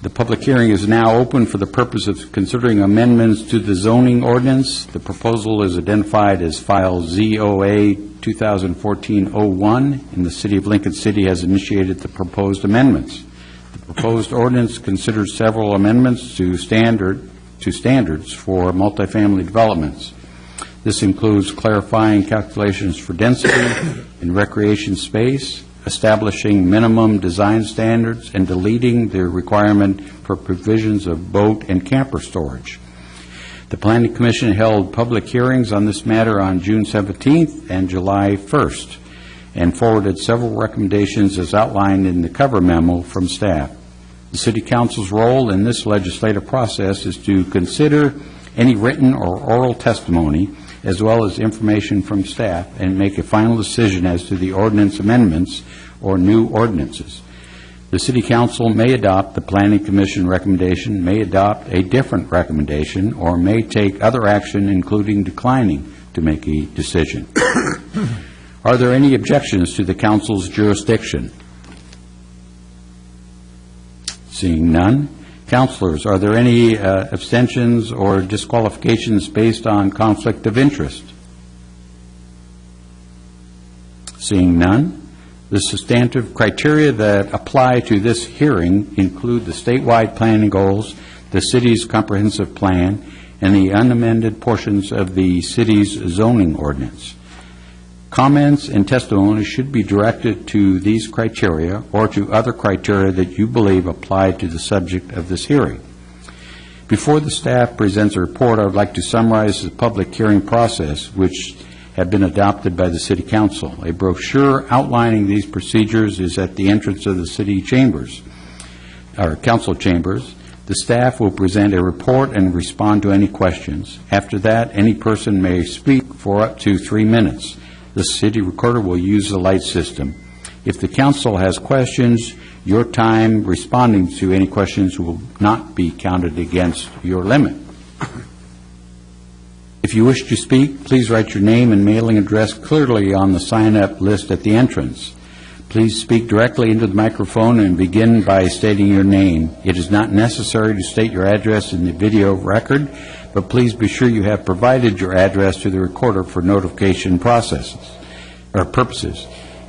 The public hearing is now open for the purpose of considering amendments to the zoning ordinance. The proposal is identified as File ZOA 2014-01, and the City of Lincoln City has initiated the proposed amendments. The proposed ordinance considers several amendments to standards for multifamily developments. This includes clarifying calculations for density and recreation space, establishing minimum design standards, and deleting the requirement for provisions of boat and camper storage. The Planning Commission held public hearings on this matter on June 17th and July 1st, and forwarded several recommendations as outlined in the cover memo from staff. The City Council's role in this legislative process is to consider any written or oral testimony, as well as information from staff, and make a final decision as to the ordinance amendments or new ordinances. The City Council may adopt the Planning Commission recommendation, may adopt a different recommendation, or may take other action, including declining to make a decision. Are there any objections to the Council's jurisdiction? Seeing none. Councilors, are there any abstentions or disqualifications based on conflict of interest? Seeing none. The substantive criteria that apply to this hearing include the statewide planning goals, the city's comprehensive plan, and the unamended portions of the city's zoning ordinance. Comments and testimony should be directed to these criteria or to other criteria that you believe apply to the subject of this hearing. Before the staff presents a report, I would like to summarize the public hearing process, which have been adopted by the City Council. A brochure outlining these procedures is at the entrance of the City Chambers, or Council Chambers. The staff will present a report and respond to any questions. After that, any person may speak for up to 3 minutes. The city recorder will use the light system. If the council has questions, your time responding to any questions will not be counted against your limit. If you wish to speak, please write your name and mailing address clearly on the sign-up list at the entrance. Please speak directly into the microphone and begin by stating your name. It is not necessary to state your address in the video record, but please be sure you have provided your address to the recorder for notification purposes.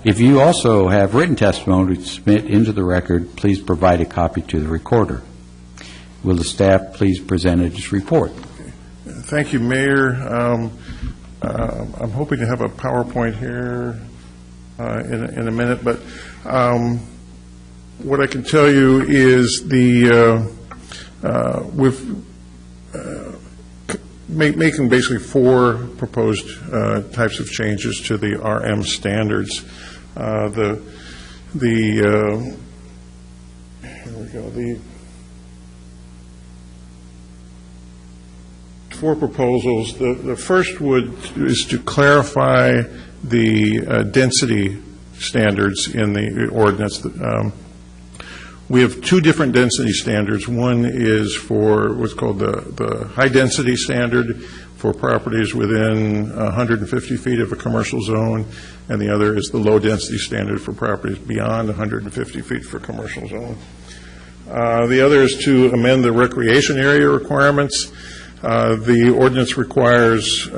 If you also have written testimony to submit into the record, please provide a copy to the recorder. Will the staff please present its report? Thank you, Mayor. I'm hoping to have a PowerPoint here in a minute, but what I can tell you is we've making basically 4 proposed types of changes to the RM standards. Here we go. The 4 proposals. The first is to clarify the density standards in the ordinance. We have 2 different density standards. One is for what's called the high-density standard for properties within 150 feet of a commercial zone, and the other is the low-density standard for properties beyond 150 feet for commercial zone. The other is to amend the recreation area requirements. The ordinance requires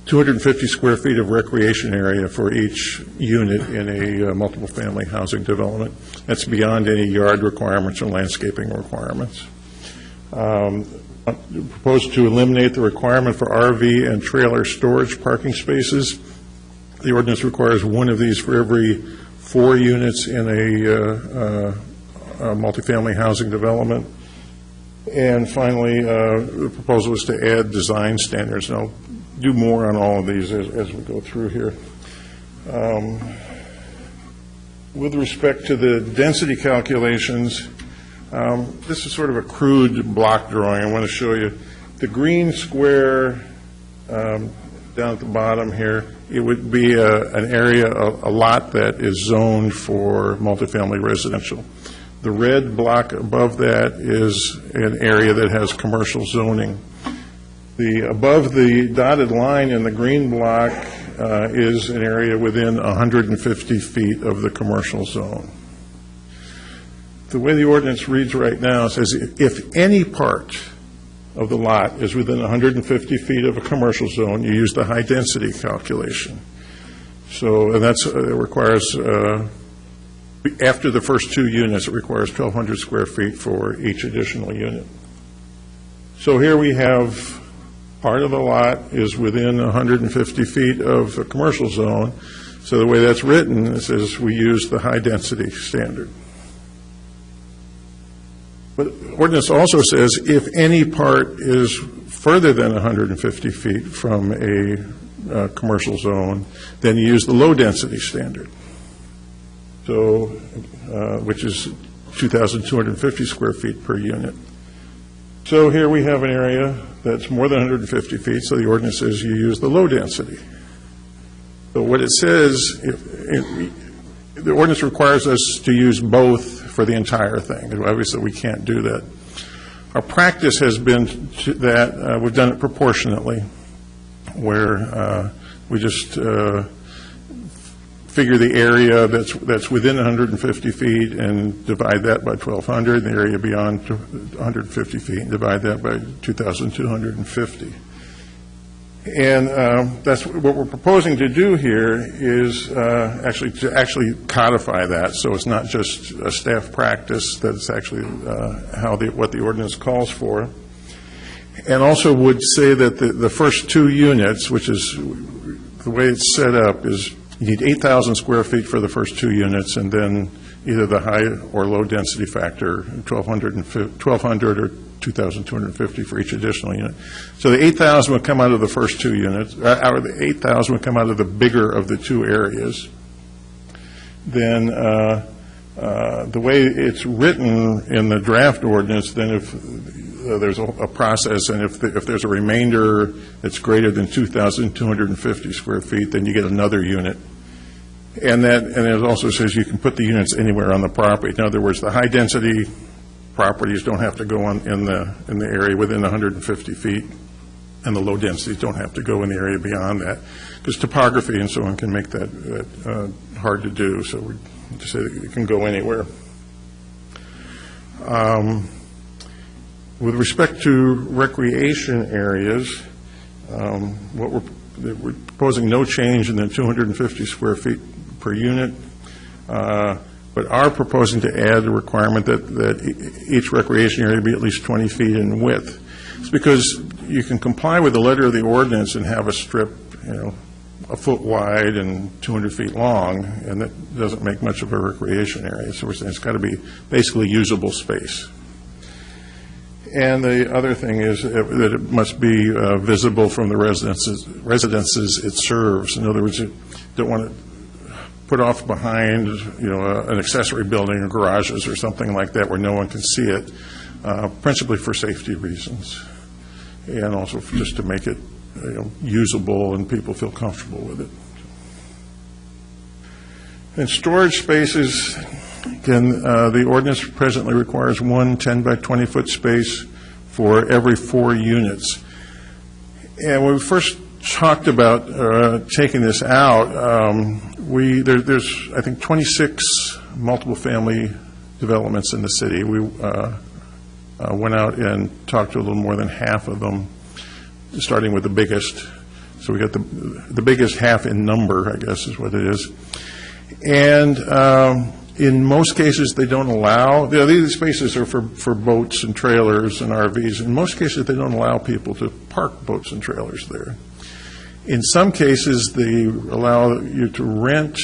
250 square feet of recreation area for each unit in a multiple family housing development. That's beyond any yard requirements or landscaping requirements. Proposed to eliminate the requirement for RV and trailer storage parking spaces. The ordinance requires 1 of these for every 4 units in a multifamily housing development. And finally, the proposal is to add design standards. And I'll do more on all of these as we go through here. With respect to the density calculations, this is sort of a crude block drawing. I want to show you the green square down at the bottom here. It would be an area, a lot that is zoned for multifamily residential. The red block above that is an area that has commercial zoning. Above the dotted line in the green block is an area within 150 feet of the commercial zone. The way the ordinance reads right now says if any part of the lot is within 150 feet of a commercial zone, you use the high density calculation. So, and it requires, after the first 2 units, it requires 1,200 square feet for each additional unit. So here we have part of the lot is within 150 feet of the commercial zone. So the way that's written, it says we use the high density standard. But ordinance also says if any part is further than 150 feet from a commercial zone, then you use the low density standard. So, which is 2,250 square feet per unit. So here we have an area that's more than 150 feet, so the ordinance says you use the low density. So what it says, the ordinance requires us to use both for the entire thing. Obviously, we can't do that. Our practice has been that we've done it proportionately, where we just figure the area that's within 150 feet and divide that by 1,200, and the area beyond 150 feet and divide that by 2,250. And that's what we're proposing to do here is actually codify that, so it's not just a staff practice, that's actually what the ordinance calls for. And also would say that the first 2 units, which is the way it's set up, is you need 8,000 square feet for the first 2 units, and then either the high or low density factor, 1,200 or 2,250 for each additional unit. So the 8,000 would come out of the first 2 units. Out of the 8,000 would come out of the bigger of the 2 areas. Then the way it's written in the draft ordinance, then if there's a process, and if there's a remainder that's greater than 2,250 square feet, then you get another unit. And it also says you can put the units anywhere on the property. In other words, the high density properties don't have to go in the area within 150 feet, and the low densities don't have to go in the area beyond that, because topography and so on can make that hard to do. So we just say that it can go anywhere. With respect to recreation areas, we're proposing no change in the 250 square feet per unit, but are proposing to add a requirement that each recreation area be at least 20 feet in width. It's because you can comply with the letter of the ordinance and have a strip, a foot wide and 200 feet long, and that doesn't make much of a recreation area. So we're saying it's got to be basically usable space. And the other thing is that it must be visible from the residences it serves. In other words, you don't want to put off behind, an accessory building or garages or something like that where no one can see it, principally for safety reasons, and also just to make it usable and people feel comfortable with it. And storage spaces, again, the ordinance presently requires one 10 by 20 foot space for every 4 units. And when we first talked about taking this out, there's I think 26 multiple family developments in the city. We went out and talked to a little more than half of them, starting with the biggest. So we got the biggest half in number, I guess is what it is. And in most cases, they don't allow, these spaces are for boats and trailers and RVs. In most cases, they don't allow people to park boats and trailers there. In some cases, they allow you to rent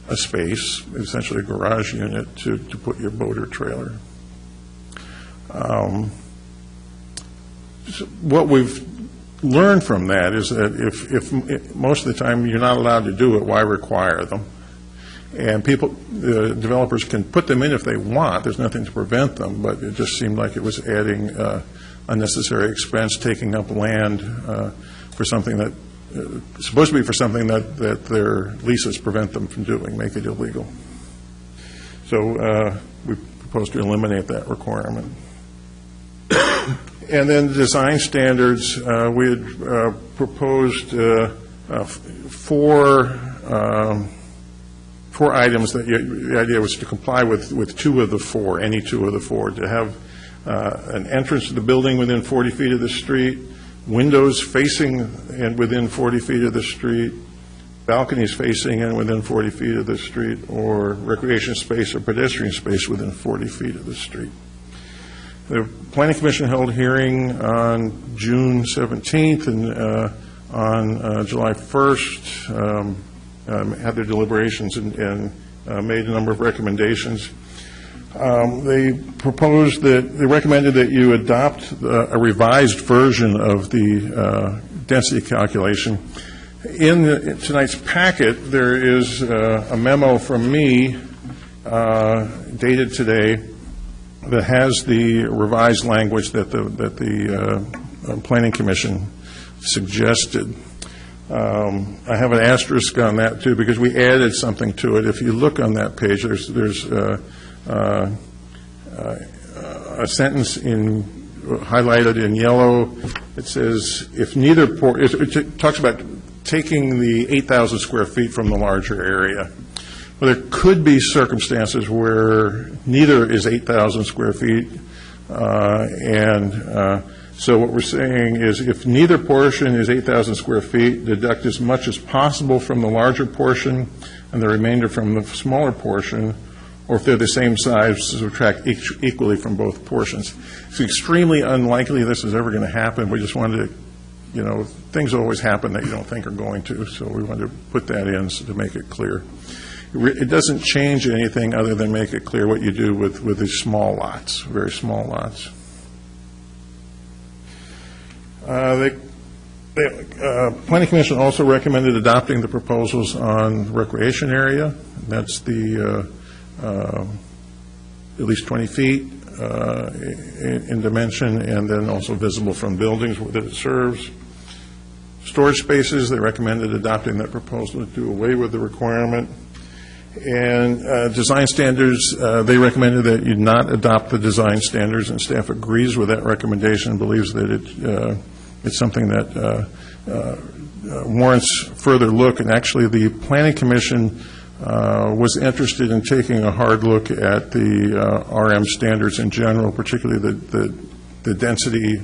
a space, essentially a garage unit, to put your boat or trailer. What we've learned from that is that if most of the time you're not allowed to do it, why require them? And developers can put them in if they want. There's nothing to prevent them, but it just seemed like it was adding unnecessary expense, taking up land for something that supposed to be for something that their leases prevent them from doing, make it illegal. So we proposed to eliminate that requirement. And then design standards, we had proposed four items that the idea was to comply with two of the four, any two of the four, to have an entrance to the building within 40 feet of the street, windows facing and within 40 feet of the street, balconies facing and within 40 feet of the street, or recreation space or pedestrian space within 40 feet of the street. The Planning Commission held a hearing on June 17th and on July 1st, had their deliberations and made a number of recommendations. They recommended that you adopt a revised version of the density calculation. In tonight's packet, there is a memo from me dated today that has the revised language that the Planning Commission suggested. I have an asterisk on that, too, because we added something to it. If you look on that page, there's a sentence highlighted in yellow. It says, if neither it talks about taking the 8,000 square feet from the larger area. Well, there could be circumstances where neither is 8,000 square feet, so what we're saying is if neither portion is 8,000 square feet, deduct as much as possible from the larger portion and the remainder from the smaller portion, or if they're the same size, subtract equally from both portions. It's extremely unlikely this is ever going to happen. We just wanted to, things always happen that you don't think are going to, so we wanted to put that in to make it clear. It doesn't change anything other than make it clear what you do with these small lots, very small lots. The Planning Commission also recommended adopting the proposals on recreation area. That's the at least 20 feet in dimension, and then also visible from buildings that it serves. Storage spaces, they recommended adopting that proposal to do away with the requirement. And design standards, they recommended that you not adopt the design standards, and staff agrees with that recommendation and believes that it's something that warrants further look. And actually, the Planning Commission was interested in taking a hard look at the RM standards in general, particularly the density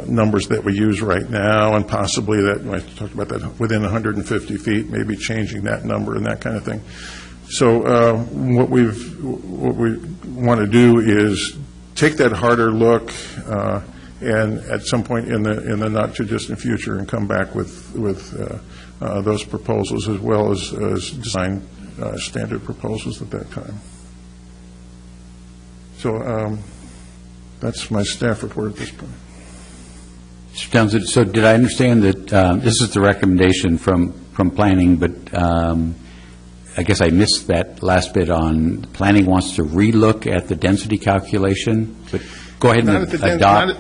numbers that we use right now, and possibly that, I talked about that, within 150 feet, maybe changing that number and that kind of thing. So what we want to do is take that harder look and at some point in the not too distant future and come back with those proposals as well as design standard proposals at that time. So that's my staff report at this point. Mr. Townsend, so did I understand that this is the recommendation from planning, but I guess I missed that last bit on planning wants to relook at the density calculation, but go ahead and adopt.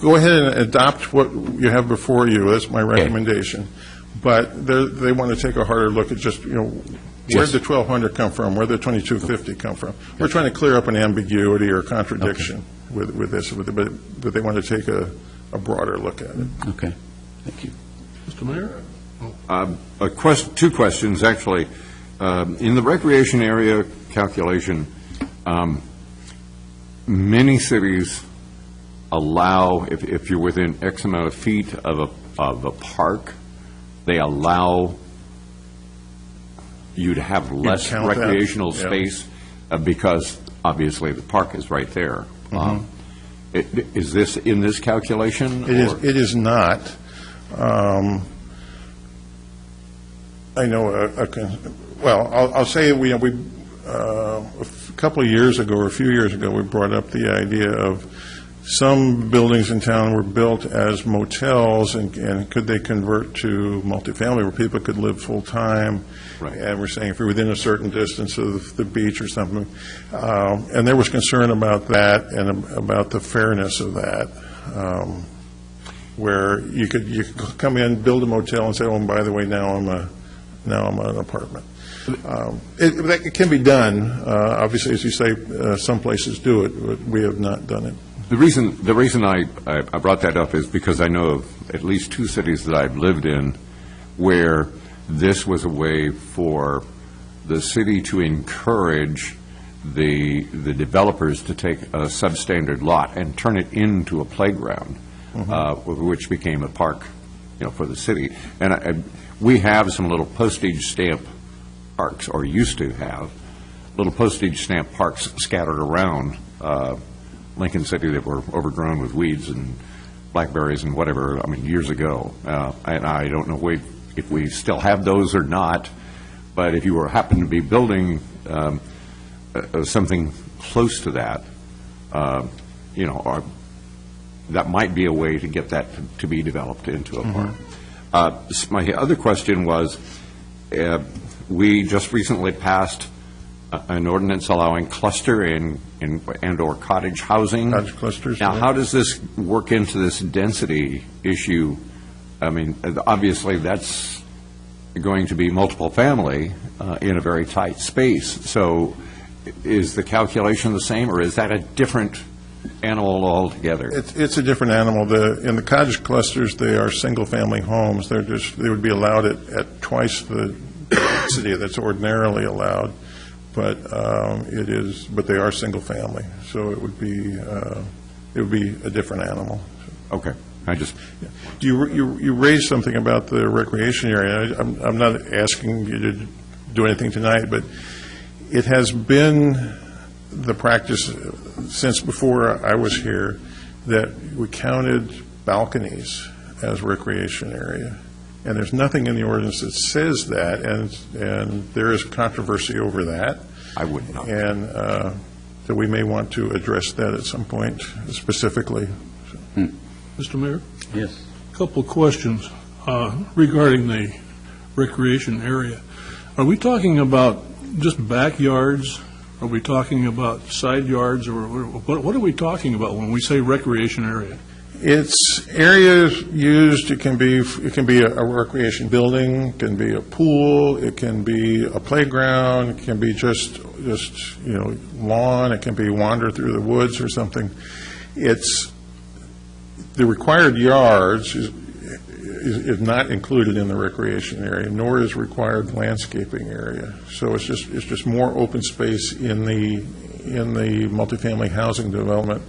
Go ahead and adopt what you have before you. That's my recommendation. Okay. But they want to take a harder look at just, where did the 1,200 come from? Where did the 2,250 come from? We're trying to clear up an ambiguity or contradiction with this, but they want to take a broader look at it. Okay. Thank you. Mr. Mayor? Two questions, actually. In the recreation area calculation, many cities allow, if you're within X amount of feet of a park, they allow you to have less recreational space because obviously the park is right there. Mm-hmm. Is this in this calculation? It is not. I know I'll say we a couple of years ago or a few years ago we brought up the idea of some buildings in town were built as motels, and could they convert to multifamily where people could live full time? Right. And we're saying if you're within a certain distance of the beach or something, and there was concern about that and about the fairness of that, where you could come in, build a motel, and say, oh, and by the way, now I'm an apartment. It can be done. Obviously, as you say, some places do it, but we have not done it. The reason I brought that up is because I know of at least 2 cities that I've lived in where this was a way for the city to encourage the developers to take a substandard lot and turn it into a playground, which became a park, for the city. And we have some little postage stamp parks, or used to have little postage stamp parks scattered around Lincoln City that were overgrown with weeds and blackberries and whatever, years ago. And I don't know if we still have those or not, but if you happen to be building something close to that, or that might be a way to get that to be developed into a park. My other question was, we just recently passed an ordinance allowing cluster and/or cottage housing. Cottage clusters. Now, how does this work into this density issue? Obviously, that's going to be multiple family in a very tight space. So is the calculation the same, or is that a different animal altogether? It's a different animal. In the cottage clusters, they are single-family homes. They would be allowed at twice the density that's ordinarily allowed, but but they are single-family, so it would be a different animal. Okay. You raised something about the recreation area. I'm not asking you to do anything tonight, but it has been the practice since before I was here that we counted balconies as recreation area. And there's nothing in the ordinance that says that, and there is controversy over that. I would not. And so we may want to address that at some point specifically. Mr. Mayor? Yes. A couple of questions regarding the recreation area. Are we talking about just backyards? Are we talking about side yards? Or what are we talking about when we say recreation area? It's areas used. It can be a recreation building. It can be a pool. It can be a playground. It can be just lawn. It can be wander through the woods or something. It's the required yards is not included in the recreation area, nor is required landscaping area. So it's just more open space in the multifamily housing development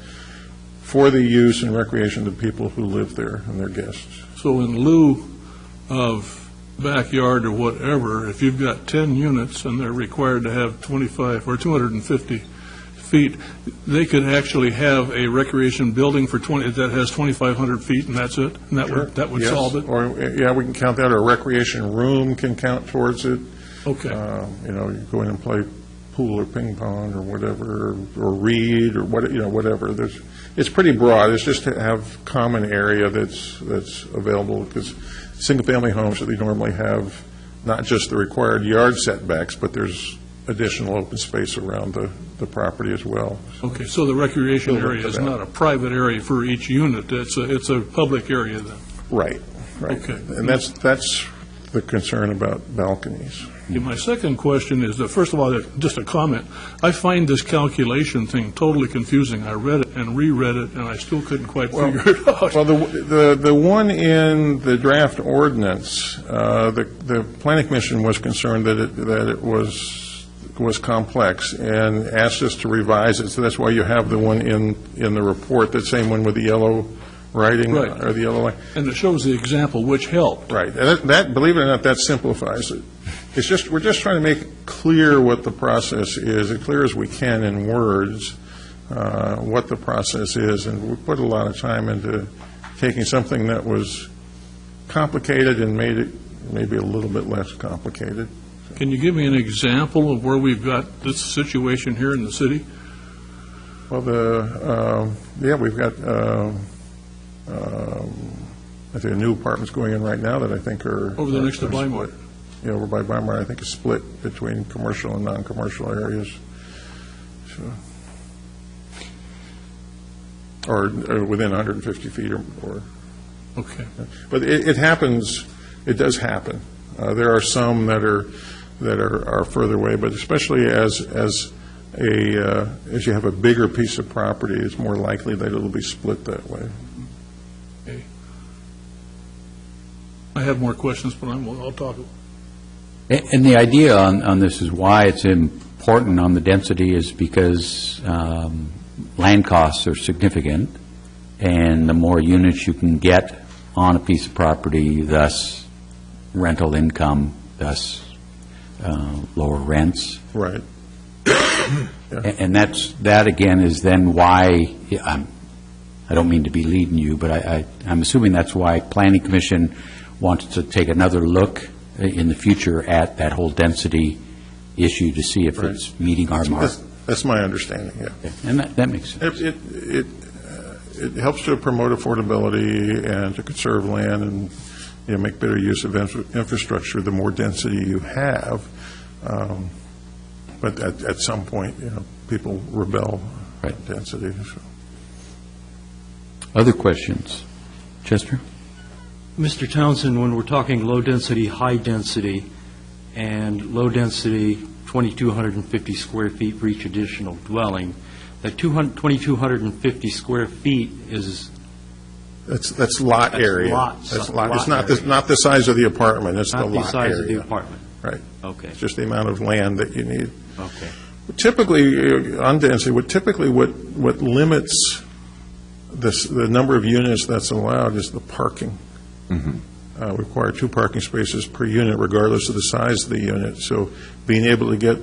for the use and recreation of the people who live there and their guests. So in lieu of backyard or whatever, if you've got 10 units and they're required to have 25 or 250 feet, they could actually have a recreation building for that has 2,500 feet, and that's it? And that would yes. solve it? Or, we can count that. Or a recreation room can count towards it. Okay. You go in and play pool or ping pong or whatever, or read or whatever. It's pretty broad. It's just to have common area that's available, because single-family homes, they normally have not just the required yard setbacks, but there's additional open space around the property as well. Okay, so the recreation area is not a private area for each unit. It's a public area then? Right. Okay. And that's the concern about balconies. Okay, my second question is that, first of all, just a comment. I find this calculation thing totally confusing. I read it and reread it, and I still couldn't quite figure it out. Well, the one in the draft ordinance, the Planning Commission was concerned that it was complex and asked us to revise it. So that's why you have the one in the report, that same one with the yellow writing, right, or the yellow line. And it shows the example, which helped. Right. And that, believe it or not, that simplifies it. We're just trying to make clear what the process is, as clear as we can in words, what the process is. And we put a lot of time into taking something that was complicated and made it maybe a little bit less complicated. Can you give me an example of where we've got this situation here in the city? Well, we've got I think new apartments going in right now that I think are over the next to Weimar. Yeah, over by Weimar, I think is split between commercial and non-commercial areas. So, or within 150 feet or. Okay. But it happens. It does happen. There are some that are that are further away, but especially as you have a bigger piece of property, it's more likely that it'll be split that way. Okay. I have more questions, but I'll talk. And the idea on this is why it's important on the density is because land costs are significant, and the more units you can get on a piece of property, thus rental income, thus lower rents. Right. And that again is then why, I don't mean to be leading you, but I'm assuming that's why Planning Commission wants to take another look in the future at that whole density issue to see if it's meeting our mark. That's my understanding, yeah. Okay. And that makes sense. It helps to promote affordability and to conserve land and make better use of infrastructure the more density you have. But at some point, people rebel at density. So. Other questions? Chester? Mr. Townsend, when we're talking low density, high density, and low density, 2,250 square feet for each additional dwelling, that 2,250 square feet is... That's lot area. That's lot. It's not the size of the apartment. It's the lot area. Not the size of the apartment. Right. Okay. It's just the amount of land that you need. Okay. Typically, on density, what limits the number of units that's allowed is the parking. Mm-hmm. We require 2 parking spaces per unit, regardless of the size of the unit. So being able to get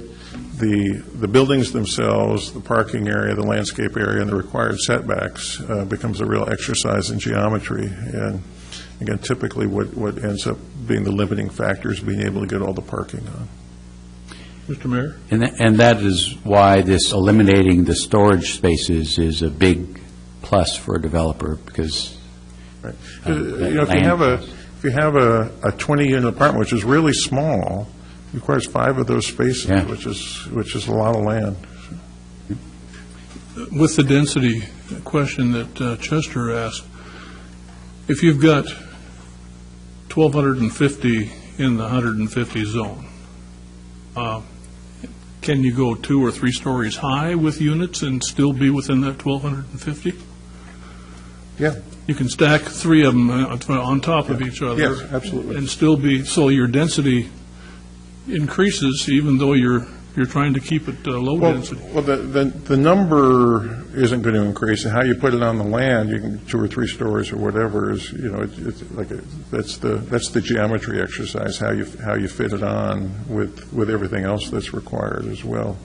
the buildings themselves, the parking area, the landscape area, and the required setbacks becomes a real exercise in geometry. And again, typically what ends up being the limiting factor is being able to get all the parking on. Mr. Mayor? And that is why this eliminating the storage spaces is a big plus for a developer, because right. If you have a 20-unit apartment, which is really small, it requires 5 of those spaces, which is a lot of land. With the density question that Chester asked, if you've got 1,250 in the 150 zone, can you go 2 or 3 stories high with units and still be within that 1,250? Yeah. You can stack 3 of them on top of each other. Yes, absolutely. And still be, so your density increases even though you're trying to keep it low density. Well, the number isn't going to increase. How you put it on the land, you can 2 or 3 stories or whatever is, it's like that's the geometry exercise. How you fit it on with everything else that's required as well.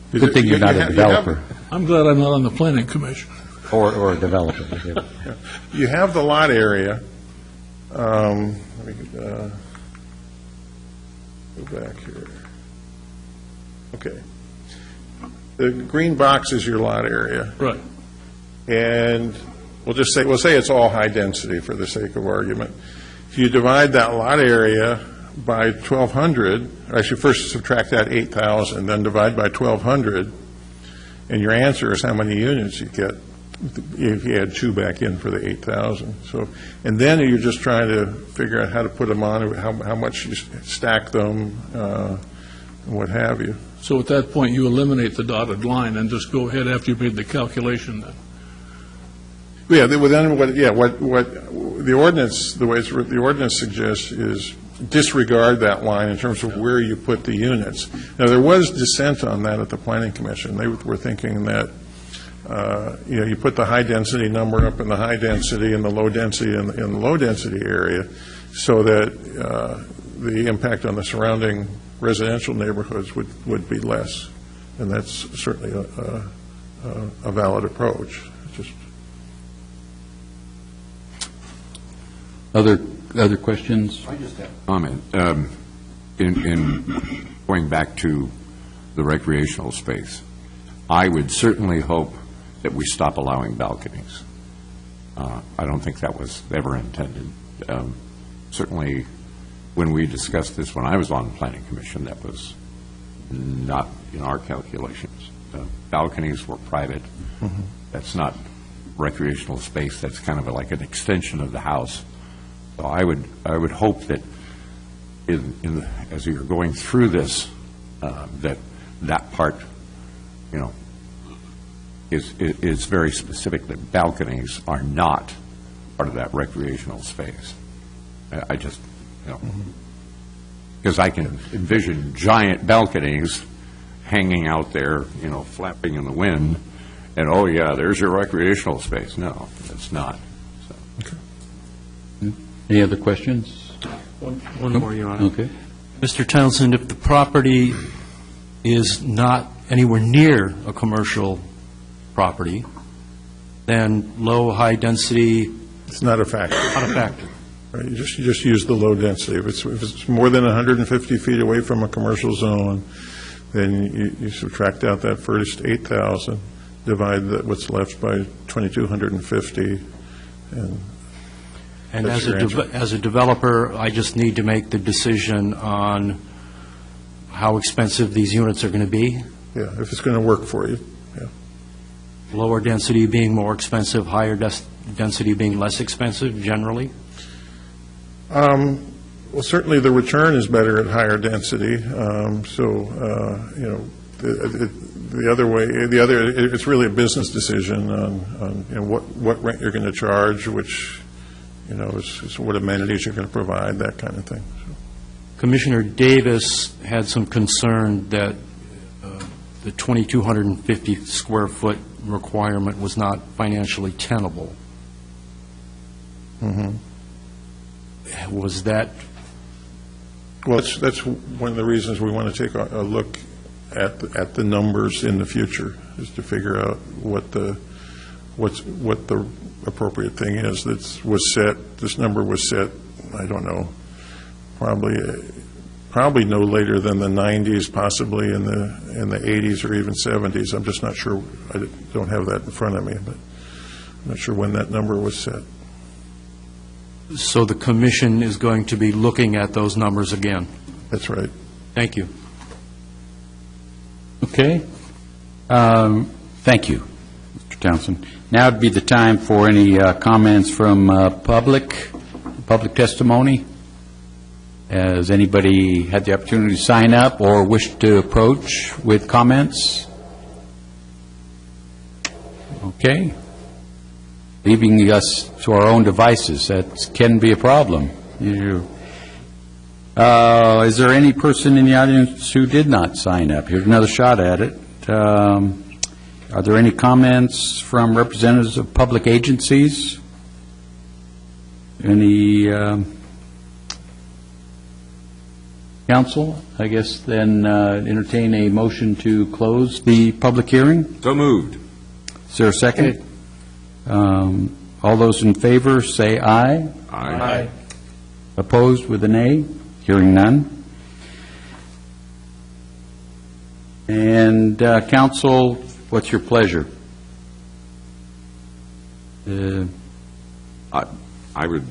Good thing you're not a developer. I'm glad I'm not on the planning commission. Or a developer. You have the lot area. Let me go back here. Okay. The green box is your lot area. Right. And we'll say it's all high density for the sake of argument. If you divide that lot area by 1,200, actually first subtract that 8,000, then divide by 1,200, and your answer is how many units you get if you add 2 back in for the 8,000. So, and then you're just trying to figure out how to put them on, how much you stack them, and what have you. So at that point, you eliminate the dotted line and just go ahead after you've made the calculation then? Yeah, then what the ordinance, the ordinance suggests is disregard that line in terms of where you put the units. Now, there was dissent on that at the Planning Commission. They were thinking that you put the high density number up in the high density and the low density in the low density area, so that the impact on the surrounding residential neighborhoods would be less, and that's certainly a valid approach. Just Other questions? I just have a comment. In going back to the recreational space, I would certainly hope that we stop allowing balconies. I don't think that was ever intended. Certainly, when we discussed this, when I was on the Planning Commission, that was not in our calculations. Balconies were private. Mm-hmm. That's not recreational space. That's kind of like an extension of the house. So I would hope that as you're going through this, that part, is very specific, that balconies are not part of that recreational space. I just, because I can envision giant balconies hanging out there, flapping in the wind, and, oh, yeah, there's your recreational space. No, it's not. So. Any other questions? One more, Your Honor. Okay. Mr. Townsend, if the property is not anywhere near a commercial property, then low, high density... It's not a factor. Not a factor. Right, you just use the low density. If it's more than 150 feet away from a commercial zone, then you subtract out that first 8,000, divide what's left by 2,250, and as a developer, I just need to make the decision on how expensive these units are going to be? Yeah, if it's going to work for you, yeah. Lower density being more expensive, higher density being less expensive, generally? Well, certainly the return is better at higher density. The other way, it's really a business decision on what rent you're going to charge, which, is what amenities you're going to provide, that kind of thing. So. Commissioner Davis had some concern that the 2,250 square foot requirement was not financially tenable. Mm-hmm. Was that? Well, that's one of the reasons we want to take a look at the numbers in the future, is to figure out what the appropriate thing is that was set. This number was set, I don't know, probably no later than the 90s, possibly in the 80s or even 70s. I'm just not sure. I don't have that in front of me, but I'm not sure when that number was set. So the commission is going to be looking at those numbers again? That's right. Thank you. Okay. Thank you, Mr. Townsend. Now would be the time for any comments from public testimony. Has anybody had the opportunity to sign up or wish to approach with comments? Okay. Leaving us to our own devices, that can be a problem. Is there any person in the audience who did not sign up? Here's another shot at it. Are there any comments from representatives of public agencies? Any council? I guess then entertain a motion to close the public hearing. So moved. Is there a second? All those in favor say aye. Aye. Opposed with a nay? Hearing none. And council, what's your pleasure? I would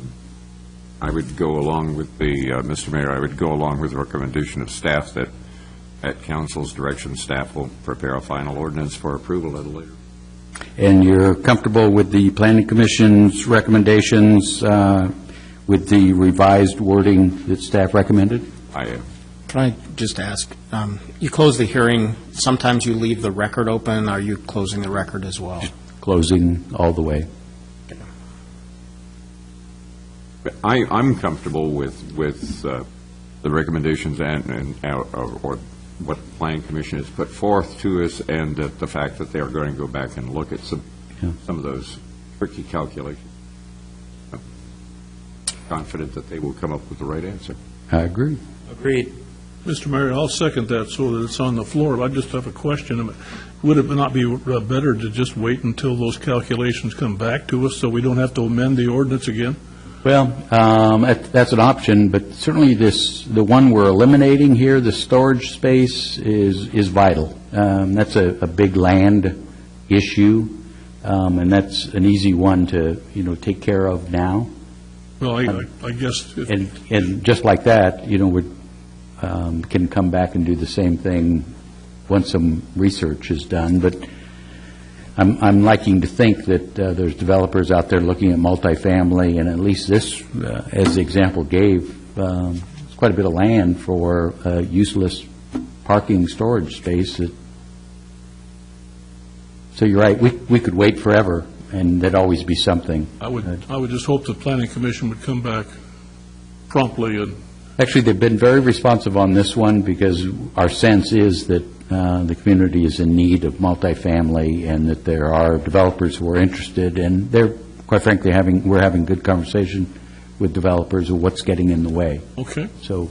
go along with Mr. Mayor, I would go along with the recommendation of staff that at council's direction, staff will prepare a final ordinance for approval at a later. And you're comfortable with the Planning Commission's recommendations with the revised wording that staff recommended? I am. Can I just ask, you close the hearing, sometimes you leave the record open, are you closing the record as well? Closing all the way. I'm comfortable with the recommendations or what the Planning Commission has put forth to us, and the fact that they are going to go back and look at some of those tricky calculations. I'm confident that they will come up with the right answer. I agree. Agreed. Mr. Mayor, I'll second that so that it's on the floor. I just have a question. Would it not be better to just wait until those calculations come back to us so we don't have to amend the ordinance again? Well, that's an option, but certainly the one we're eliminating here, the storage space, is vital. That's a big land issue, and that's an easy one to take care of now. Well, I guess. And just like that, we can come back and do the same thing once some research is done. But I'm liking to think that there's developers out there looking at multifamily, and at least this, as the example gave, it's quite a bit of land for useless parking storage space. So you're right, we could wait forever, and there'd always be something. I would just hope the Planning Commission would come back promptly and... Actually, they've been very responsive on this one, because our sense is that the community is in need of multifamily, and that there are developers who are interested, and they're, quite frankly, we're having good conversation with developers of what's getting in the way. Okay. So,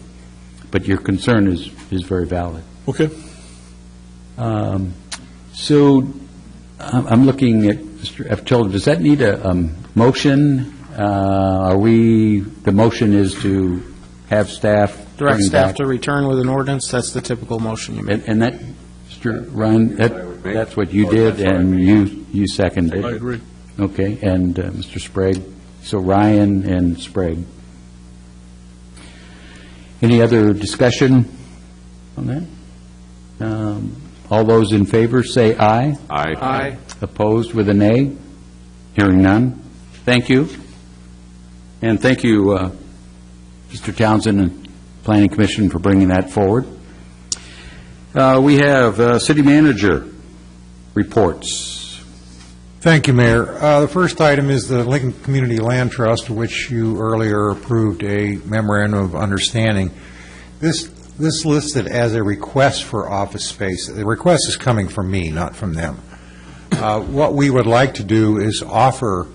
but your concern is very valid. Okay. So, I'm looking at Mr. F. Does that need a motion? The motion is to have staff... Direct bring staff back- to return with an ordinance, that's the typical motion you make. And that, Mr. Ryan, that's what you did, and you seconded. I agree. Okay, and Mr. Sprague. So Ryan and Sprague. Any other discussion on that? All those in favor say aye. Aye. Opposed with a nay? Hearing none. Thank you. And thank you, Mr. Townsend and Planning Commission, for bringing that forward. We have City Manager reports. Thank you, Mayor. The first item is the Lincoln Community Land Trust, which you earlier approved a memorandum of understanding. This listed as a request for office space. The request is coming from me, not from them. What we would like to do is offer,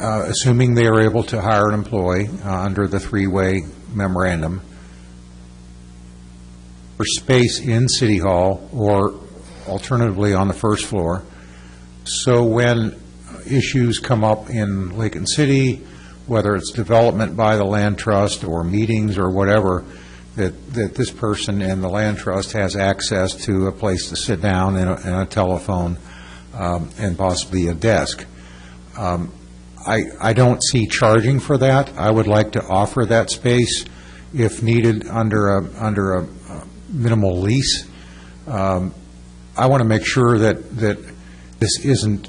assuming they are able to hire an employee under the three-way memorandum, for space in City Hall or alternatively on the first floor. So when issues come up in Lincoln City, whether it's development by the Land Trust or meetings or whatever, that this person in the Land Trust has access to a place to sit down and a telephone and possibly a desk. I don't see charging for that. I would like to offer that space if needed under a minimal lease. I want to make sure that this isn't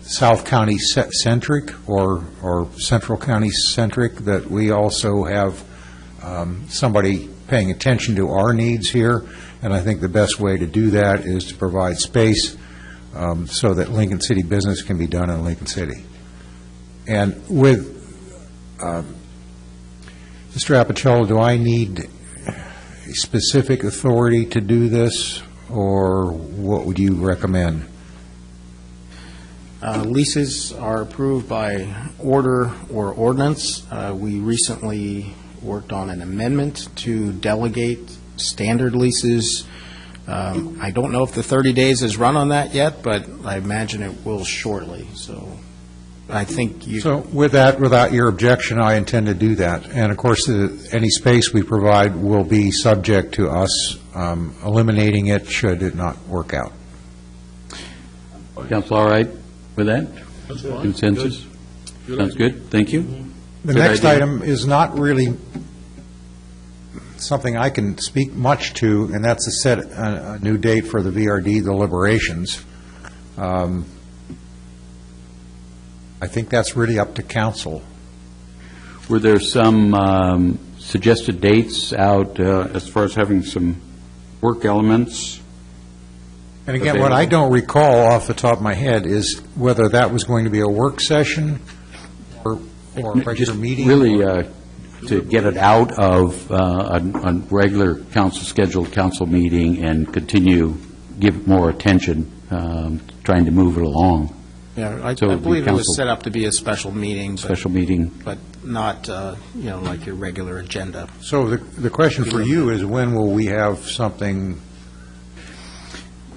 South County centric or Central County centric, that we also have somebody paying attention to our needs here, and I think the best way to do that is to provide space so that Lincoln City business can be done in Lincoln City. And with Mr. Apicella, do I need specific authority to do this, or what would you recommend? Leases are approved by order or ordinance. We recently worked on an amendment to delegate standard leases. I don't know if the 30 days is run on that yet, but I imagine it will shortly. So I think you... So with that, without your objection, I intend to do that. And of course, any space we provide will be subject to us eliminating it should it not work out. Council, all right with that? That's fine. Consensus? Good. Sounds good. Thank you. The Good next idea. item is not really something I can speak much to, and that's to set a new date for the VRD deliberations. I think that's really up to council. Were there some suggested dates out as far as having some work elements? And again, what I don't recall off the top of my head is whether that was going to be a work session or a regular Just meeting. really to get it out of a regular scheduled council meeting and give more attention, trying to move it along. Yeah, I So the believe it council- was set up to be a special meeting. Special meeting. But not, like your regular agenda. So the question for you is, when will we have something,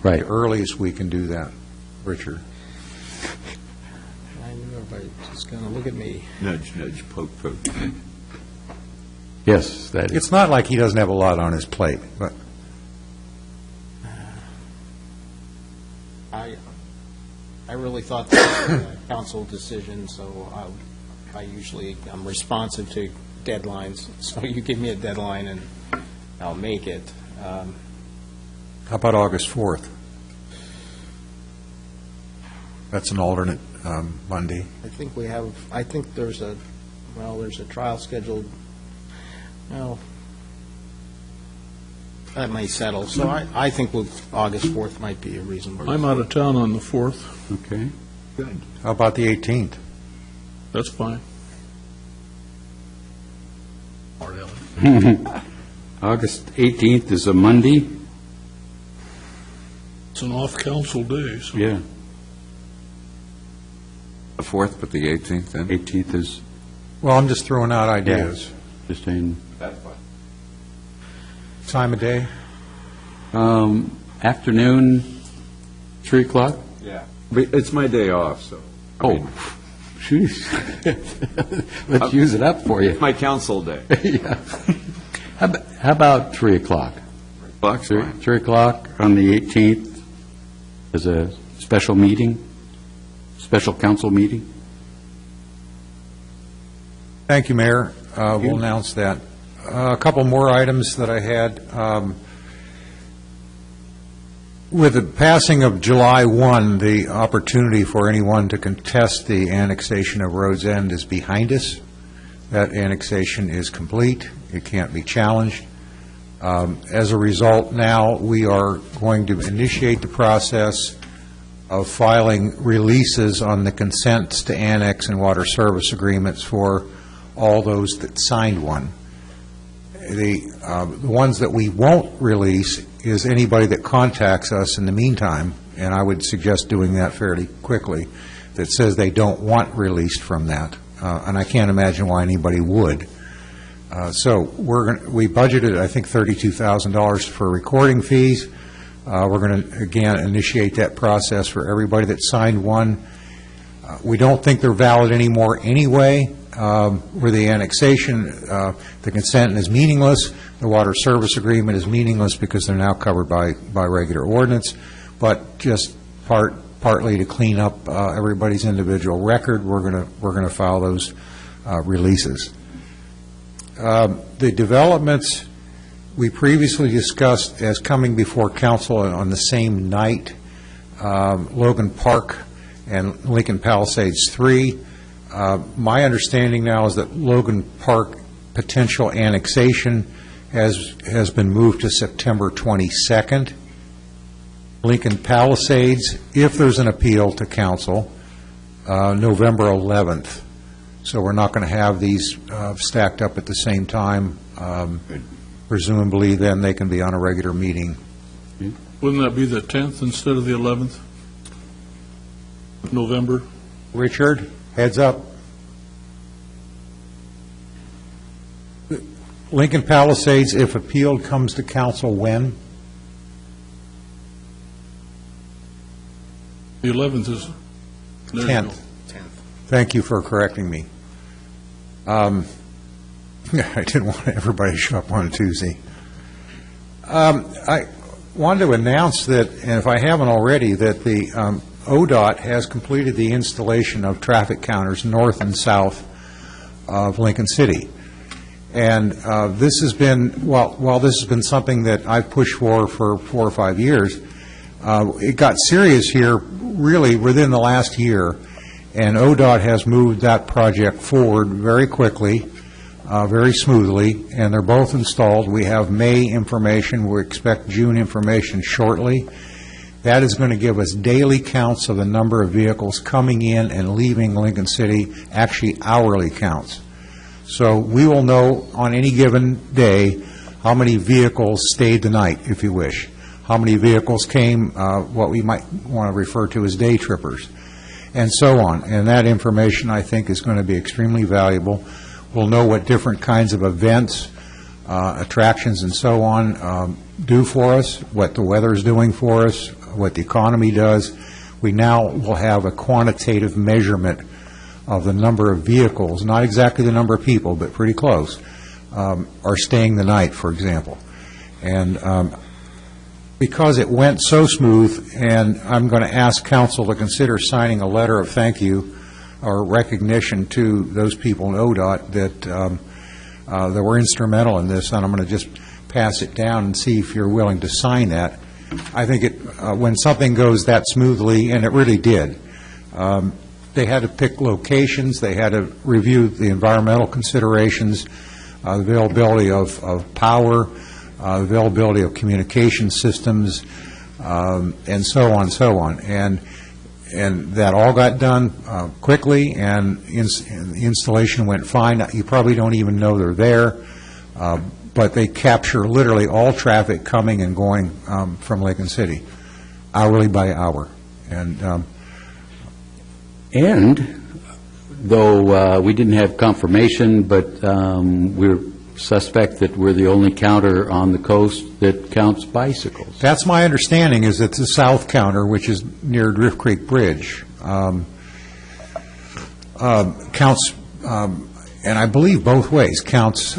Right. the earliest we can do that, Richard? I knew everybody was going to look at me. Nudge, nudge, poke, poke. Yes, that is. It's not like he doesn't have a lot on his plate, but I really thought that was a council decision, so I'm responsive to deadlines, so you give me a deadline and I'll make it. how about August 4th? That's an alternate Monday. I think we have, I think there's a trial scheduled, well, that may settle. So I think August 4th might be a reasonable. I'm out of town on the 4th. Okay. Good. How about the 18th? That's fine. August 18th is a Monday. It's an off-council day, so. Yeah. The 4th, but the 18th then? 18th is, Well, I'm just throwing out ideas. just saying, That's fine. Time of day? afternoon, 3 o'clock? Yeah. It's my day off, so. Oh, jeez. Let's use it up for you. It's my council day. Yeah. How about 3 o'clock? Bucks, 3 o'clock on the 18th is a special meeting, special council meeting? Thank you, Mayor. We'll announce that. A couple more items that I had. With the passing of July 1, the opportunity for anyone to contest the annexation of Rhodes End is behind us. That annexation is complete. It can't be challenged. As a result, now we are going to initiate the process of filing releases on the consents to annex and water service agreements for all those that signed one. The ones that we won't release is anybody that contacts us in the meantime, and I would suggest doing that fairly quickly, that says they don't want released from that, and I can't imagine why anybody would. So we budgeted, I think, $32,000 for recording fees. We're going to, again, initiate that process for everybody that signed one. We don't think they're valid anymore anyway. Where the annexation, the consent is meaningless, the water service agreement is meaningless because they're now covered by regular ordinance, but just partly to clean up everybody's individual record, we're going to file those releases. The developments we previously discussed as coming before council on the same night, Logan Park and Lincoln Palisades 3. My understanding now is that Logan Park potential annexation has been moved to September 22nd. Lincoln Palisades, if there's an appeal to council, November 11th. So we're not going to have these stacked up at the same time. Presumably, then they can be on a regular meeting. Wouldn't that be the 10th instead of the 11th? November? Richard, heads up. Lincoln Palisades, if appealed, comes to council when? The 11th is... 10th. Thank you for correcting me. I didn't want everybody to show up on a Tuesday. I wanted to announce that, and if I haven't already, that the ODOT has completed the installation of traffic counters north and south of Lincoln City. And this has been, while this has been something that I've pushed for 4 or 5 years, it got serious here really within the last year, and ODOT has moved that project forward very quickly, very smoothly, and they're both installed. We have May information. We expect June information shortly. That is going to give us daily counts of the number of vehicles coming in and leaving Lincoln City, actually hourly counts. So we will know on any given day how many vehicles stayed the night, if you wish, how many vehicles came, what we might want to refer to as day trippers, and so on. And that information, I think, is going to be extremely valuable. We'll know what different kinds of events, attractions, and so on do for us, what the weather is doing for us, what the economy does. We now will have a quantitative measurement of the number of vehicles, not exactly the number of people, but pretty close, are staying the night, for example. And because it went so smooth, and I'm going to ask council to consider signing a letter of thank you or recognition to those people in ODOT that were instrumental in this, and I'm going to just pass it down and see if you're willing to sign that. I think when something goes that smoothly, and it really did, They had to pick locations, they had to review the environmental considerations, the availability of power, the availability of communication systems, and so on, so on. And that all got done quickly, and the installation went fine. You probably don't even know they're there, but they capture literally all traffic coming and going from Lincoln City, hourly by hour. And though we didn't have confirmation, but we're suspect that we're the only counter on the coast that counts bicycles. That's my understanding, is it's the south counter, which is near Drift Creek Bridge, counts, and I believe both ways, counts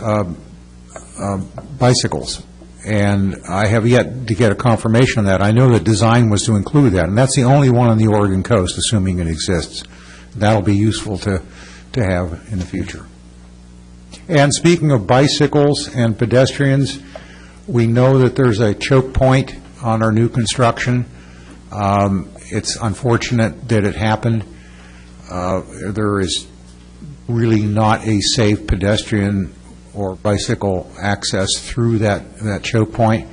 bicycles. And I have yet to get a confirmation on that. I know the design was to include that, and that's the only one on the Oregon coast, assuming it exists. That'll be useful to have in the future. And speaking of bicycles and pedestrians, we know that there's a choke point on our new construction. It's unfortunate that it happened. There is really not a safe pedestrian or bicycle access through that choke point,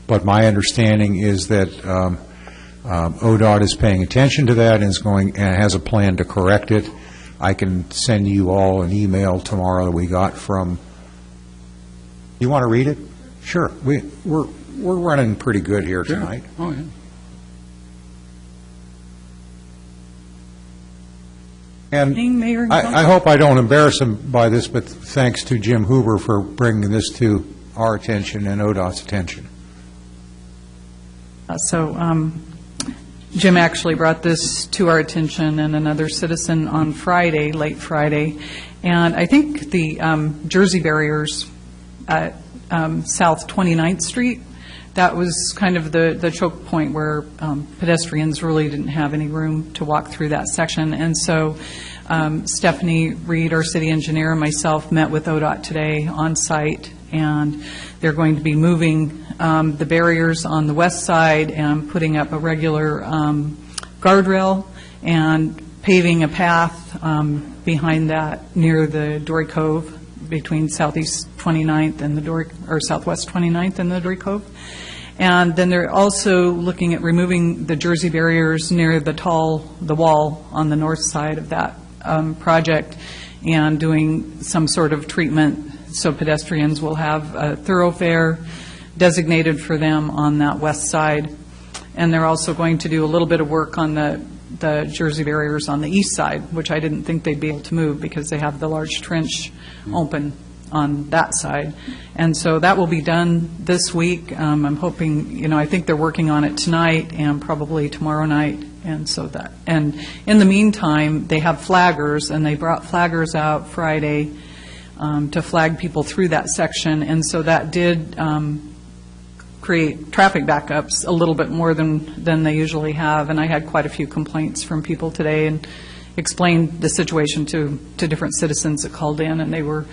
but my understanding is that ODOT is paying attention to that and has a plan to correct it. I can send you all an email tomorrow that we got from. You want to read it? Sure. We're running pretty good here tonight. Oh, yeah. And I hope I don't embarrass him by this, but thanks to Jim Hoover for bringing this to our attention and ODOT's attention. Jim actually brought this to our attention and another citizen on Friday, late Friday, and I think the Jersey barriers at South 29th Street, that was kind of the choke point where pedestrians really didn't have any room to walk through that section. And so Stephanie Reed, our city engineer, and myself met with ODOT today on site, and they're going to be moving the barriers on the west side and putting up a regular guardrail and paving a path behind that near the Dory Cove, between Southeast 29th and the Dory, or Southwest 29th and the Dory Cove. And then they're also looking at removing the Jersey barriers near the wall on the north side of that project, and doing some sort of treatment so pedestrians will have a thoroughfare designated for them on that west side. And they're also going to do a little bit of work on the Jersey barriers on the east side, which I didn't think they'd be able to move because they have the large trench open on that side. And so that will be done this week. I'm hoping, I think they're working on it tonight and probably tomorrow night. And in the meantime, they have flaggers, and they brought flaggers out Friday to flag people through that section. And so that did create traffic backups a little bit more than they usually have. And I had quite a few complaints from people today and explained the situation to different citizens that called in, and they were,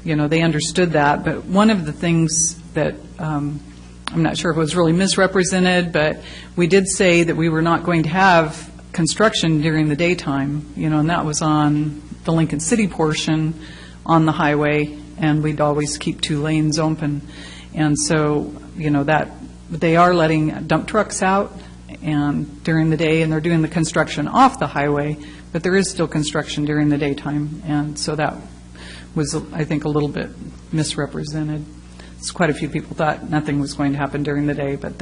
they understood that. But one of the things that I'm not sure if it was really misrepresented, but we did say that we were not going to have construction during the daytime, and that was on the Lincoln City portion on the highway, and we'd always keep 2 lanes open. And so, that they are letting dump trucks out and during the day, and they're doing the construction off the highway, but there is still construction during the daytime. And so that was, I think, a little bit misrepresented. Quite a few people thought nothing was going to happen during the day, but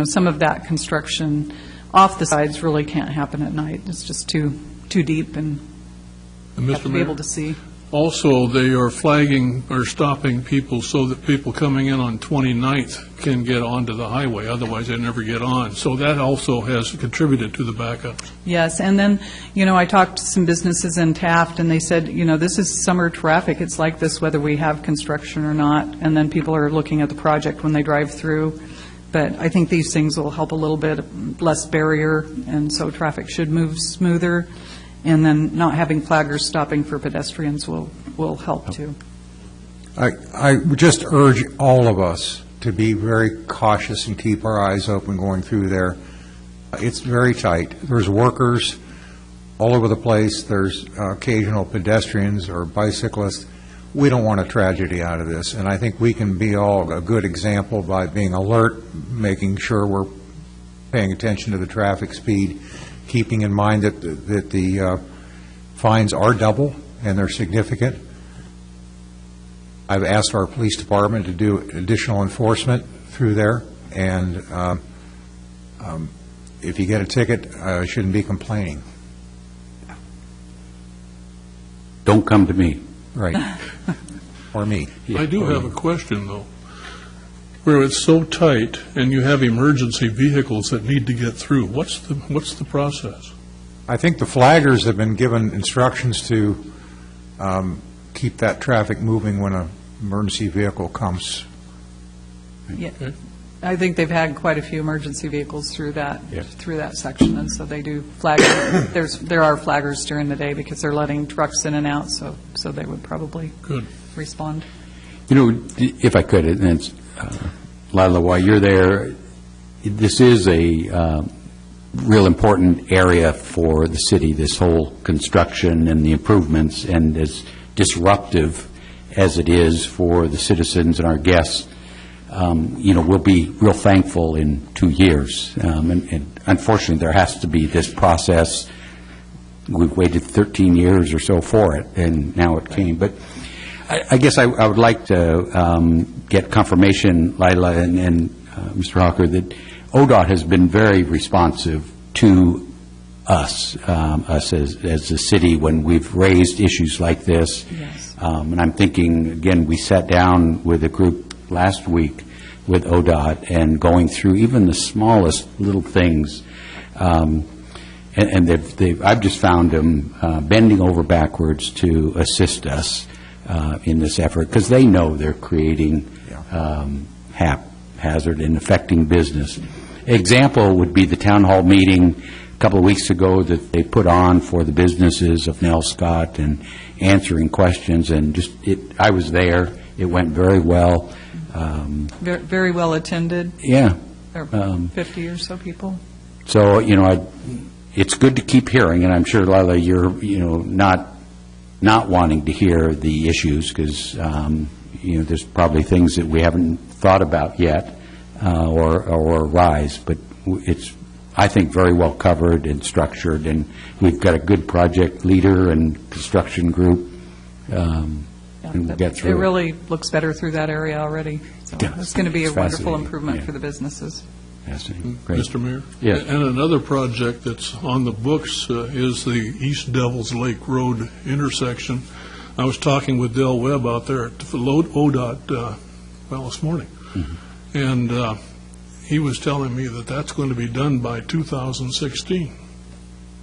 some of that construction off the sides really can't happen at night. It's just too deep, and you have to be able to see. Also, they are flagging or stopping people so that people coming in on 29th can get onto the highway. Otherwise, they never get on. So that also has contributed to the backup. Yes, and then, I talked to some businesses in Taft, and they said, this is summer traffic. It's like this whether we have construction or not. And then people are looking at the project when they drive through. But I think these things will help a little bit, less barrier, and so traffic should move smoother. And then not having flaggers stopping for pedestrians will help, too. I would just urge all of us to be very cautious and keep our eyes open going through there. It's very tight. There's workers. all over the place. There's occasional pedestrians or bicyclists. We don't want a tragedy out of this, and I think we can be all a good example by being alert, making sure we're paying attention to the traffic speed, keeping in mind that the fines are double and they're significant. I've asked our police department to do additional enforcement through there, and if you get a ticket, I shouldn't be complaining. Don't come to me. Right. Or me. I do have a question, though. Where it's so tight and you have emergency vehicles that need to get through, what's the process? I think the flaggers have been given instructions to keep that traffic moving when an emergency vehicle comes. Yeah. I think they've had quite a few emergency vehicles through that section, and so they do flag. There are flaggers during the day because they're letting trucks in and out, so they would probably respond. You know, if I could, and it's, Lila, while you're there, this is a real important area for the city, this whole construction and the improvements, and as disruptive as it is for the citizens and our guests, we'll be real thankful in 2 years. And unfortunately, there has to be this process. We've waited 13 years or so for it, and now it came. But I guess I would like to get confirmation, Lila and Mr. Hawker, that ODOT has been very responsive to us as a city when we've raised issues like this. Yes. And I'm thinking, again, we sat down with a group last week with ODOT and going through even the smallest little things. And I've just found them bending over backwards to assist us in this effort, because they know they're creating haphazard and affecting business. Example would be the town hall meeting a couple of weeks ago that they put on for the businesses of Nell Scott and answering questions, and I was there. It went very well. Very well attended. Yeah. There are 50 or so people. So, it's good to keep hearing, and I'm sure, Lila, you're, not wanting to hear the issues, because, there's probably things that we haven't thought about yet or arise, but it's, I think, very well covered and structured, and we've got a good project leader and construction group, and we'll get through it. It really looks better through that area already. So it's going to be a wonderful improvement for the businesses. Great. Mr. Mayor? Yes. And another project that's on the books is the East Devils Lake Road intersection. I was talking with Del Webb out there at ODOT, this morning. Mm-hmm. And he was telling me that that's going to be done by 2016,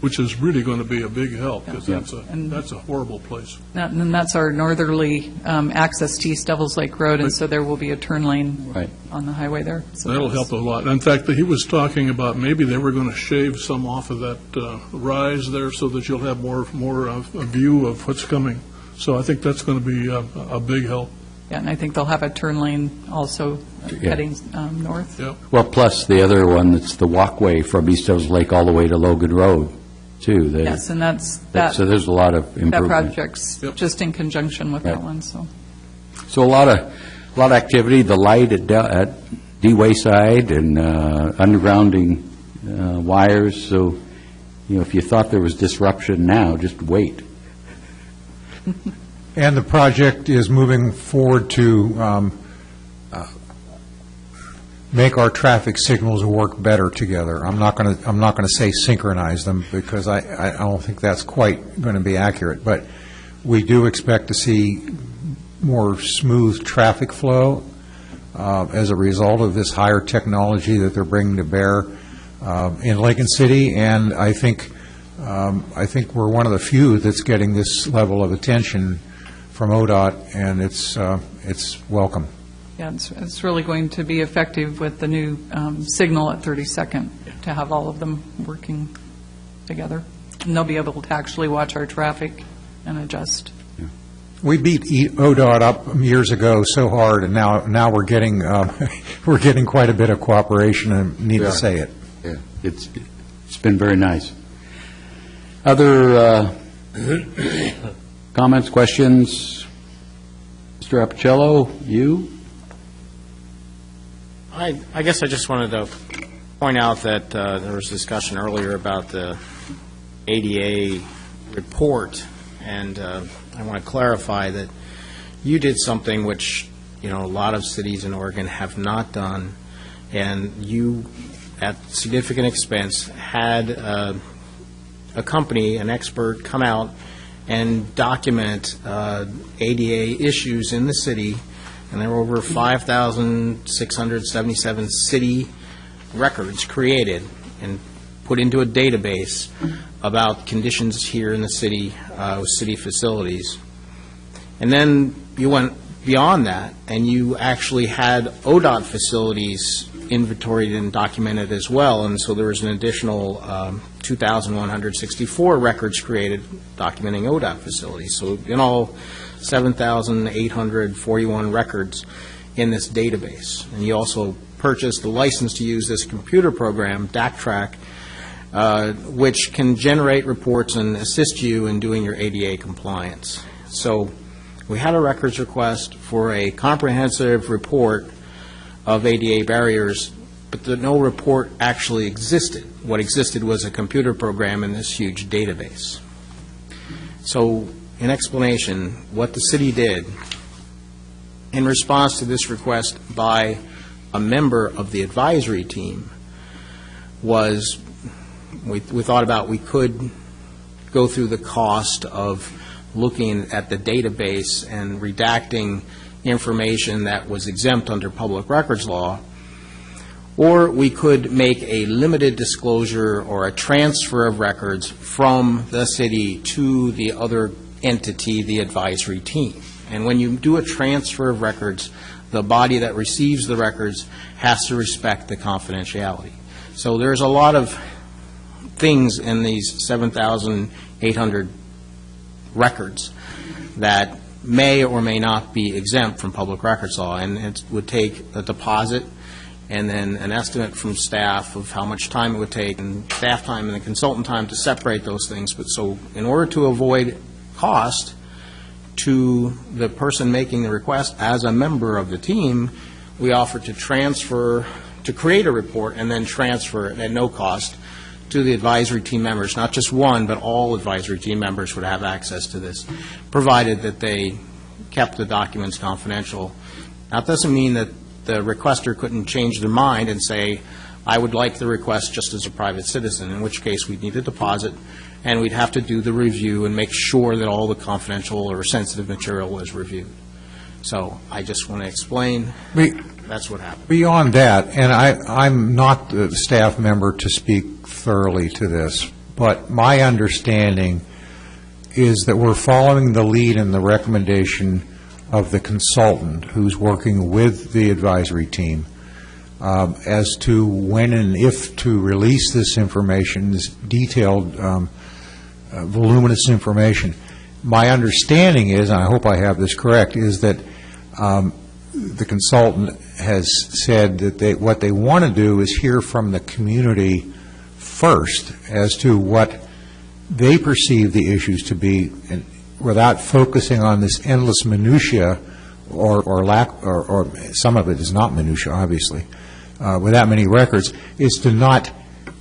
which is really going to be a big help, because that's a horrible place. And that's our northerly access to East Devils Lake Road, and so there will be a turn lane on the highway there. So that'll help a lot. In fact, he was talking about maybe they were going to shave some off of that rise there so that you'll have more a view of what's coming. So I think that's going to be a big help. Yeah, and I think they'll have a turn lane also heading north. Yep. Well, plus the other one, that's the walkway from East Devils Lake all the way to Logan Road, too. Yes, and so there's a lot of improvement. That project's just in conjunction with that one. So a lot of activity. The light at D Wayside and undergrounding wires. So if you thought there was disruption now, just wait. And the project is moving forward to make our traffic signals work better together. I'm not going to say synchronize them, because I don't think that's quite going to be accurate. But we do expect to see more smooth traffic flow as a result of this higher technology that they're bringing to bear in Lincoln City, and I think we're one of the few that's getting this level of attention from ODOT, and it's welcome. yeah, it's really going to be effective with the new signal at 32nd to have all of them working together, and they'll be able to actually watch our traffic and adjust. We beat ODOT up years ago so hard, and now we're getting quite a bit of cooperation, and need to say it. Yeah, it's been very nice. Other comments, questions? Mr. Apicello, you? I guess I just wanted to point out that there was discussion earlier about the ADA report, and I want to clarify that you did something which, a lot of cities in Oregon have not done, and you, at significant expense, had a company, an expert, come out and document ADA issues in the city, and there were over 5,677 city records created and put into a database about conditions here in the city, city facilities. And then you went beyond that, and you actually had ODOT facilities inventoried and documented as well, and so there was an additional 2,164 records created documenting ODOT facilities. So in all, 7,841 records in this database. And you also purchased the license to use this computer program, DACTRAC, which can generate reports and assist you in doing your ADA compliance. So we had a records request for a comprehensive report of ADA barriers, but no report actually existed. What existed was a computer program in this huge database. So, in explanation, what the city did in response to this request by a member of the advisory team was we thought about we could go through the cost of looking at the database and redacting information that was exempt under public records law, or we could make a limited disclosure or a transfer of records from the city to the other entity, the advisory team. And when you do a transfer of records, the body that receives the records has to respect the confidentiality. So there's a lot of things in these 7,800 records that may or may not be exempt from public records law, and it would take a deposit and then an estimate from staff of how much time it would take, and staff time and the consultant time to separate those things. But so in order to avoid cost to the person making the request as a member of the team, we offered to transfer, to create a report and then transfer it at no cost to the advisory team members. Not just one, but all advisory team members would have access to this, provided that they kept the documents confidential. Now, it doesn't mean that the requester couldn't change their mind and say, I would like the request just as a private citizen, in which case we'd need a deposit, and we'd have to do the review and make sure that all the confidential or sensitive material was reviewed. So I just want to explain, that's what happened. Beyond that, and I'm not the staff member to speak thoroughly to this, but my understanding is that we're following the lead and the recommendation of the consultant who's working with the advisory team as to when and if to release this information, this detailed, voluminous information. My understanding is, and I hope I have this correct, is that the consultant has said that what they want to do is hear from the community first as to what they perceive the issues to be, and without focusing on this endless minutia or lack, or some of it is not minutia, obviously, with that many records, is to not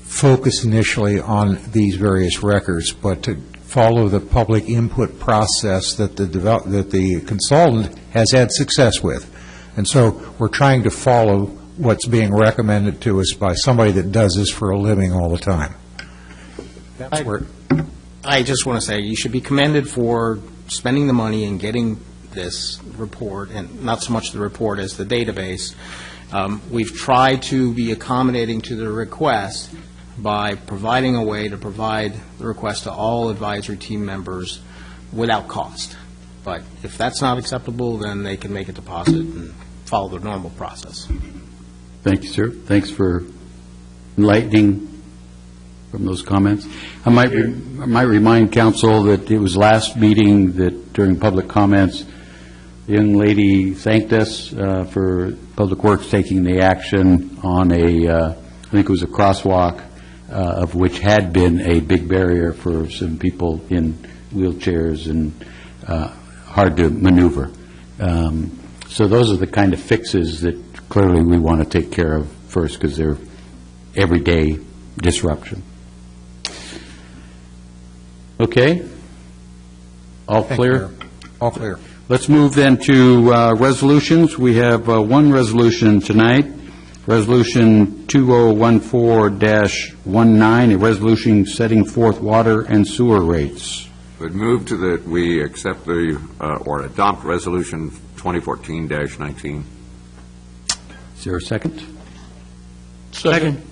focus initially on these various records, but to follow the public input process that the consultant has had success with. And so we're trying to follow what's being recommended to us by somebody that does this for a living all the time. That's where I just want to say you should be commended for spending the money and getting this report, and not so much the report as the database. We've tried to be accommodating to the request by providing a way to provide the request to all advisory team members without cost. But if that's not acceptable, then they can make a deposit and follow the normal process. Thank you, sir. Thanks for enlightening from those comments. I might remind council that it was last meeting that during public comments, the young lady thanked us for Public Works taking the action on I think it was a crosswalk of which had been a big barrier for some people in wheelchairs and hard to maneuver. So those are the kind of fixes that clearly we want to take care of first, because they're everyday disruption. Okay? All clear? All clear. Let's move then to resolutions. We have one resolution tonight, Resolution 2014-19, a resolution setting forth water and sewer rates. Would move to that we accept the, or adopt Resolution 2014-19. Is there a second? Second.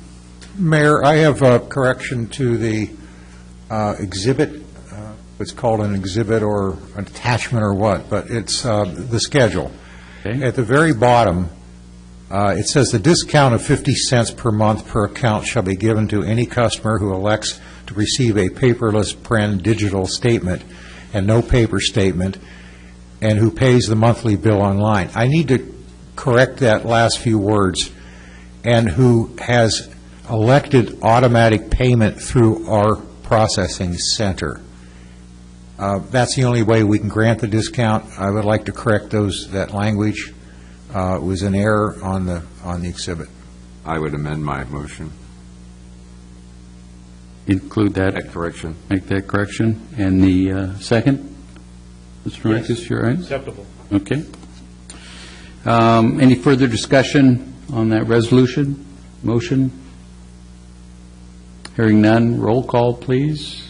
Mayor, I have a correction to the exhibit. It's called an exhibit or an attachment or what, but it's the schedule. Okay. At the very bottom, it says the discount of 50 cents per month per account shall be given to any customer who elects to receive a paperless print digital statement and no paper statement, and who pays the monthly bill online. I need to correct that last few words, and who has elected automatic payment through our processing center. That's the only way we can grant the discount. I would like to correct that language. It was an error on the exhibit. I would amend my motion. Include that correction. Make that correction. And the second? Mr. Marcus, you're right? Acceptable. Okay. Any further discussion on that resolution, motion? Hearing none, roll call, please.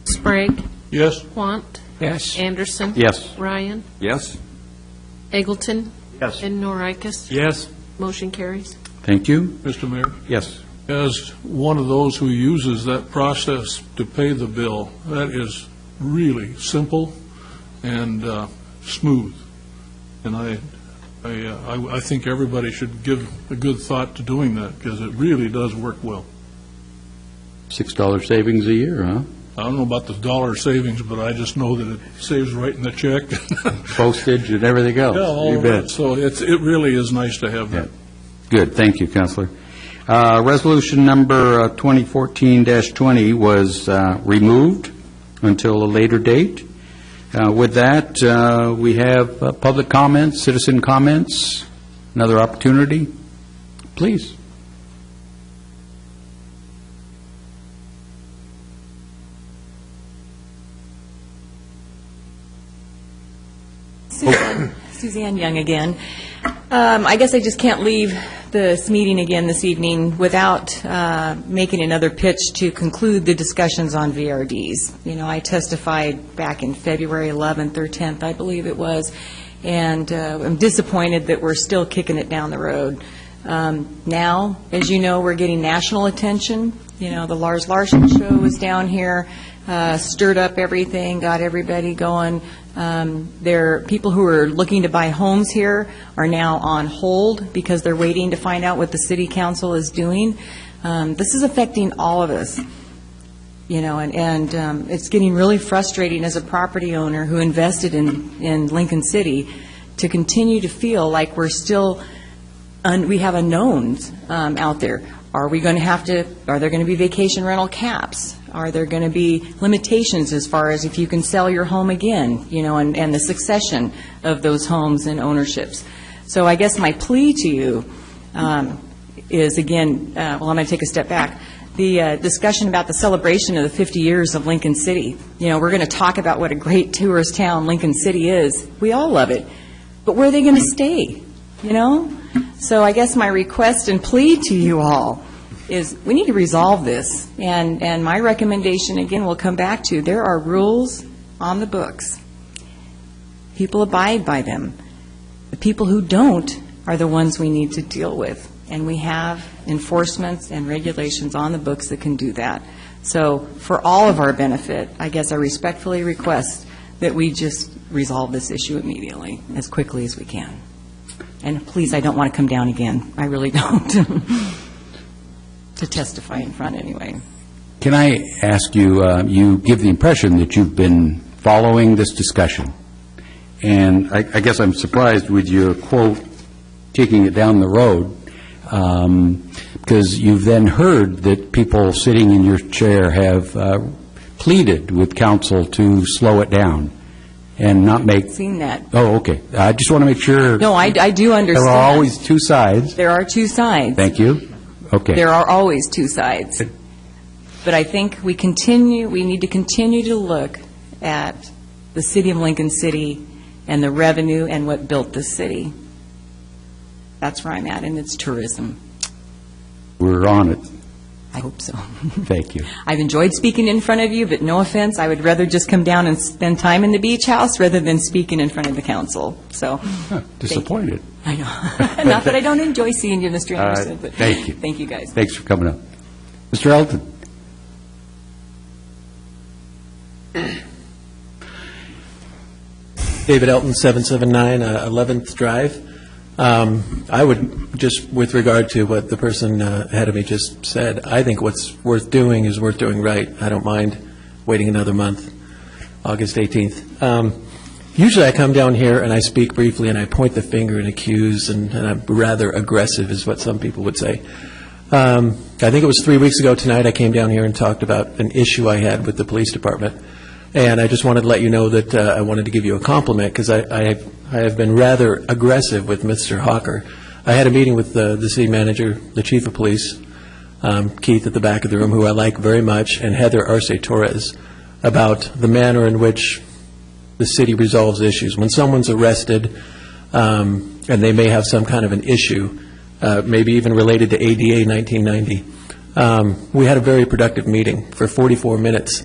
Sprague. Yes. Quant. Yes. Anderson. Yes. Ryan. Yes? Eggleton. Yes. And Norikis. Yes. Motion carries. Thank you. Mr. Mayor, Yes. as one of those who uses that process to pay the bill, that is really simple and smooth. And I think everybody should give a good thought to doing that, because it really does work well. $6 savings a year, huh? I don't know about the dollar savings, but I just know that it saves writing the check. Postage and everything else. Yeah, all You of bet. that. So it really is nice to have that. Good, thank you, Counselor. Resolution number 2014-20 was removed until a later date. With that, we have public comments, citizen comments. Another opportunity. Please. Suzanne Young again. I guess I just can't leave this meeting again this evening without making another pitch to conclude the discussions on VRDs. You know, I testified back in February 11th or 10th, I believe it was, and I'm disappointed that we're still kicking it down the road. Now, as you know, we're getting national attention. You know, the Lars Larson show was down here, stirred up everything, got everybody going. There are people who are looking to buy homes here are now on hold because they're waiting to find out what the city council is doing. This is affecting all of us, you know, and it's getting really frustrating as a property owner who invested in Lincoln City to continue to feel like we're still, we have unknowns out there. Are there going to be vacation rental caps? Are there going to be limitations as far as if you can sell your home again, you know, and the succession of those homes and ownerships? So I guess my plea to you is, again, well, I'm going to take a step back. The discussion about the celebration of the 50 years of Lincoln City. You know, we're going to talk about what a great tourist town Lincoln City is. We all love it. But where are they going to stay, you know? So I guess my request and plea to you all is we need to resolve this. And my recommendation, again, we'll come back to, there are rules on the books. People abide by them. The people who don't are the ones we need to deal with. And we have enforcements and regulations on the books that can do that. So for all of our benefit, I guess I respectfully request that we just resolve this issue immediately, as quickly as we can. And please, I don't want to come down again. I really don't. To testify in front anyway. Can I ask you, you give the impression that you've been following this discussion, and I guess I'm surprised with your quote, taking it down the road, because you've then heard that people sitting in your chair have pleaded with council to slow it down and not make... Seen that. Oh, okay. I just want to make sure... No, I do understand. There are always two sides. There are two sides. Thank you. Okay. There are always two sides. But I think we need to continue to look at the city of Lincoln City and the revenue and what built the city. That's where I'm at, and it's tourism. We're on it. I hope so. Thank you. I've enjoyed speaking in front of you, but no offense, I would rather just come down and spend time in the beach house rather than speaking in front of the council. So, Disappointed. I know. Not that I don't enjoy seeing you, Mr. Anderson, but thank you. Thank you, guys. Thanks for coming up. Mr. Elton. David Elton, 779 11th Drive. I would, just with regard to what the person ahead of me just said, I think what's worth doing is worth doing right. I don't mind waiting another month, August 18th. Usually I come down here and I speak briefly and I point the finger and accuse, and I'm rather aggressive is what some people would say. I think it was 3 weeks ago tonight I came down here and talked about an issue I had with the police department. And I just wanted to let you know that I wanted to give you a compliment, because I have been rather aggressive with Mr. Hawker. I had a meeting with the city manager, the chief of police, Keith at the back of the room, who I like very much, and Heather Arce-Torres, about the manner in which the city resolves issues. When someone's arrested and they may have some kind of an issue, maybe even related to ADA 1990, we had a very productive meeting. For 44 minutes,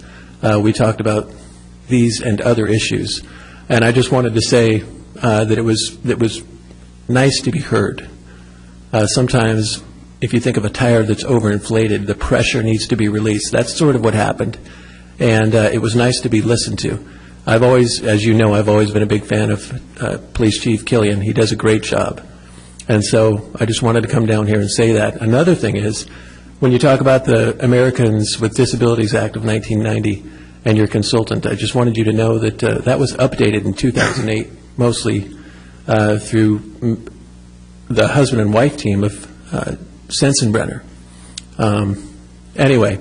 we talked about these and other issues. And I just wanted to say that it was nice to be heard. Sometimes, if you think of a tire that's overinflated, the pressure needs to be released. That's sort of what happened. And it was nice to be listened to. I've always, as you know, I've always been a big fan of Police Chief Killian. He does a great job. And so I just wanted to come down here and say that. Another thing is, when you talk about the Americans with Disabilities Act of 1990 and your consultant, I just wanted you to know that that was updated in 2008, mostly through the husband and wife team of Sensenbrenner. Anyway,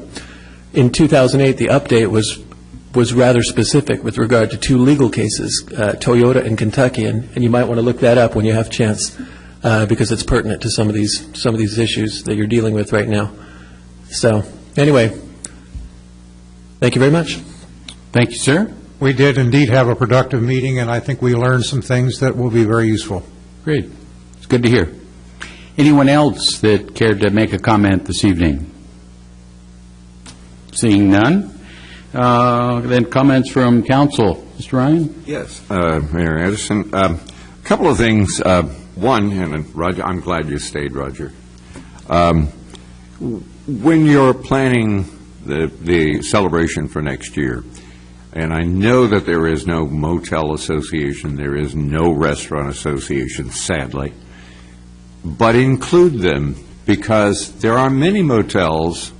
in 2008, the update was rather specific with regard to two legal cases, Toyota and Kentucky, and you might want to look that up when you have a chance, because it's pertinent to some of these issues that you're dealing with right now. So, anyway, thank you very much. Thank you, sir. We did indeed have a productive meeting, and I think we learned some things that will be very useful. Great. It's good to hear. Anyone else that cared to make a comment this evening? Seeing none. Then comments from council. Mr. Ryan? Yes, Mayor Anderson. A couple of things. One, and Roger, I'm glad you stayed, Roger. When you're planning the celebration for next year, and I know that there is no motel association, there is no restaurant association, sadly, but include them, because there are many motels,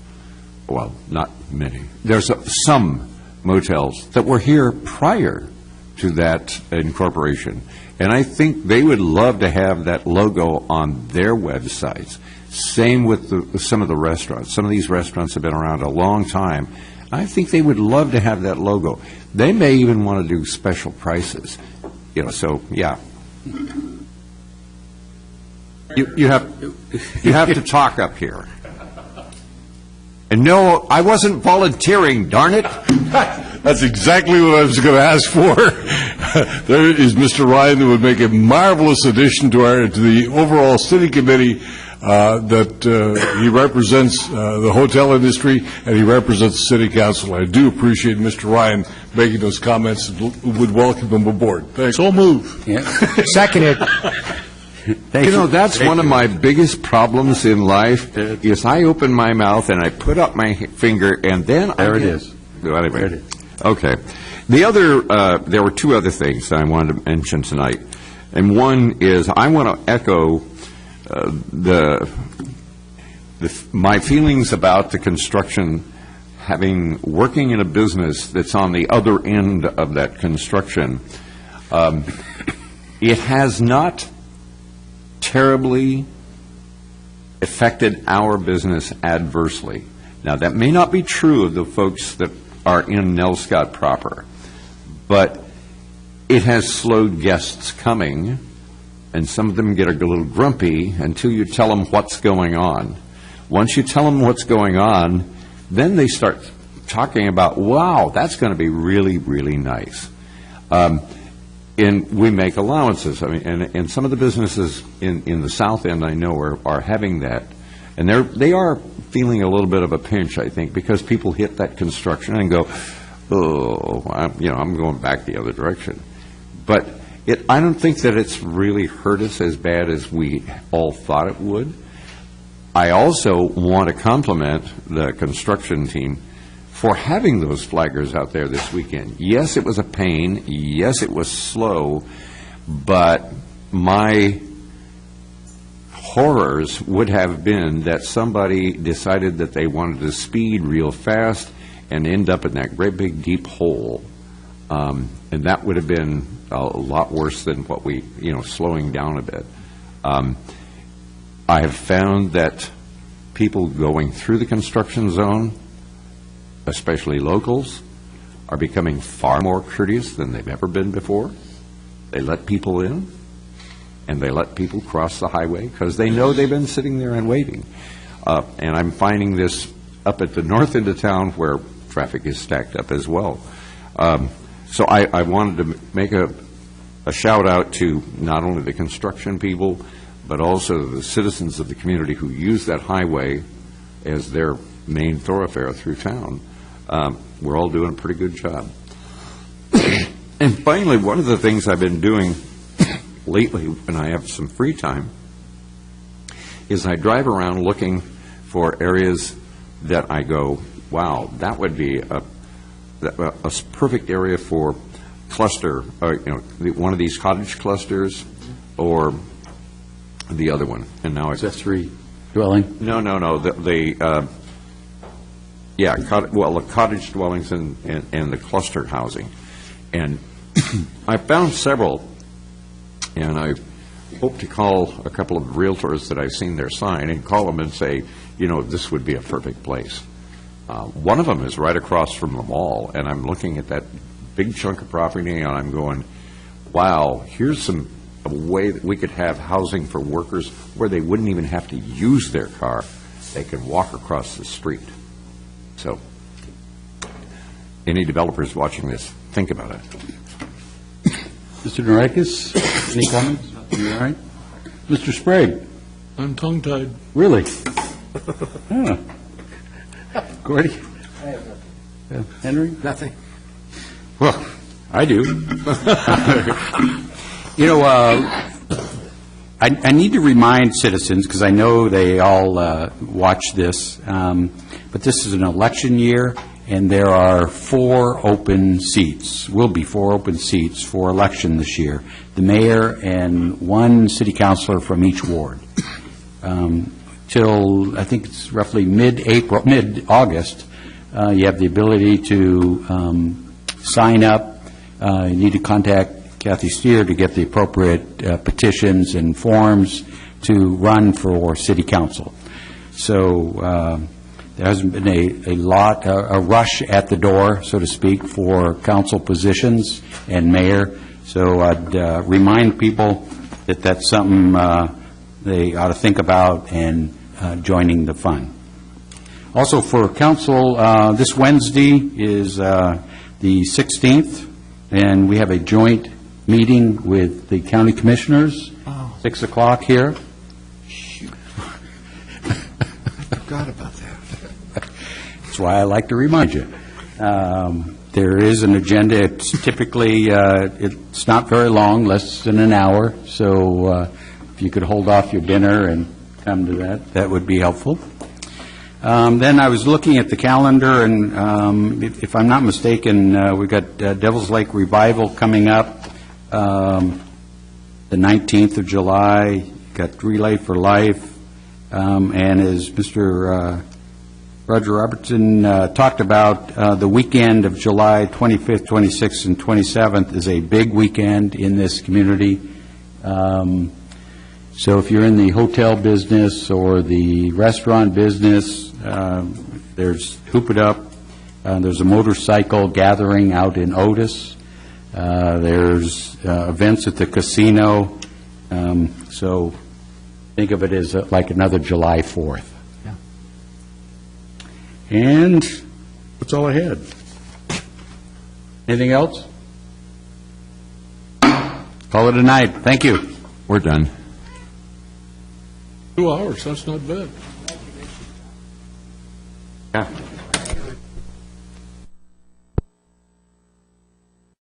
well, not many, there's some motels that were here prior to that incorporation, and I think they would love to have that logo on their websites. Same with some of the restaurants. Some of these restaurants have been around a long time. I think they would love to have that logo. They may even want to do special prices. So, yeah. You have to talk up here. And no, I wasn't volunteering, darn it. That's exactly what I was going to ask for. There is Mr. Ryan, that would make a marvelous addition to the overall city committee. That he represents the hotel industry and he represents the city council. I do appreciate Mr. Ryan making those comments and would welcome him aboard. Thanks. So move. Yeah. Seconded. That's one of my biggest problems in life is I open my mouth and I put up my finger and then there it is. Anyway. There it is. Okay. The other, there were two other things that I wanted to mention tonight. And one is I want to echo my feelings about the construction, working in a business that's on the other end of that construction. It has not terribly affected our business adversely. Now, that may not be true of the folks that are in Nell Scott proper, but it has slowed guests coming, and some of them get a little grumpy until you tell them what's going on. Once you tell them what's going on, then they start talking about, wow, that's going to be really, really nice. And we make allowances. I mean, and some of the businesses in the south end I know are having that, and they are feeling a little bit of a pinch, I think, because people hit that construction and go, oh, I'm going back the other direction. But I don't think that it's really hurt us as bad as we all thought it would. I also want to compliment the construction team for having those flaggers out there this weekend. Yes, it was a pain. Yes, it was slow. But my horrors would have been that somebody decided that they wanted to speed real fast and end up in that great big deep hole. And that would have been a lot worse than what we, slowing down a bit. I have found that people going through the construction zone, especially locals, are becoming far more courteous than they've ever been before. They let people in, and they let people cross the highway because they know they've been sitting there and waiting. And I'm finding this up at the north end of town where traffic is stacked up as well. So I wanted to make a shout out to not only the construction people, but also the citizens of the community who use that highway as their main thoroughfare through town. We're all doing a pretty good job. And finally, one of the things I've been doing lately when I have some free time is I drive around looking for areas that I go, wow, that would be a perfect area for cluster, one of these cottage clusters, or the other one. And now accessory dwelling? No. The cottage dwellings and the cluster housing. And I found several, and I hope to call a couple of realtors that I've seen their sign and call them and say, this would be a perfect place. One of them is right across from the mall, and I'm looking at that big chunk of property, and I'm going, wow, here's a way that we could have housing for workers where they wouldn't even have to use their car. They can walk across the street. So, any developers watching this, think about it. Mr. Norikis, any comments? You all right? Mr. Sprague? I'm tongue-tied. Really? Yeah. Gordy? I have nothing. Henry? Nothing. Well, I do. I need to remind citizens, because I know they all watch this, but this is an election year, and there are 4 open seats, will be 4 open seats for election this year, the mayor and 1 city councilor from each ward. Till, I think it's roughly mid-August, you have the ability to sign up. You need to contact Kathy Steer to get the appropriate petitions and forms to run for city council. So there hasn't been a rush at the door, so to speak, for council positions and mayor. So I'd remind people that that's something they ought to think about and joining the fund. Also for council, this Wednesday is the 16th, and we have a joint meeting with the county commissioners, 6 o'clock here. Shoot. I forgot about that. That's why I like to remind you. There is an agenda. It's typically, it's not very long, less than an hour, so if you could hold off your dinner and come to that, that would be helpful. Then I was looking at the calendar, and if I'm not mistaken, we've got Devil's Lake Revival coming up the 19th of July. Got Relay for Life, and as Mr. Roger Robertson talked about, the weekend of July 25th, 26th, and 27th is a big weekend in this community. So if you're in the hotel business or the restaurant business, there's Hoop It Up, there's a motorcycle gathering out in Otis, there's events at the casino, so think of it as like another July 4th. And that's all I had. Anything else? Call it a night. Thank you. We're done. 2 hours, that's not bad. Yeah.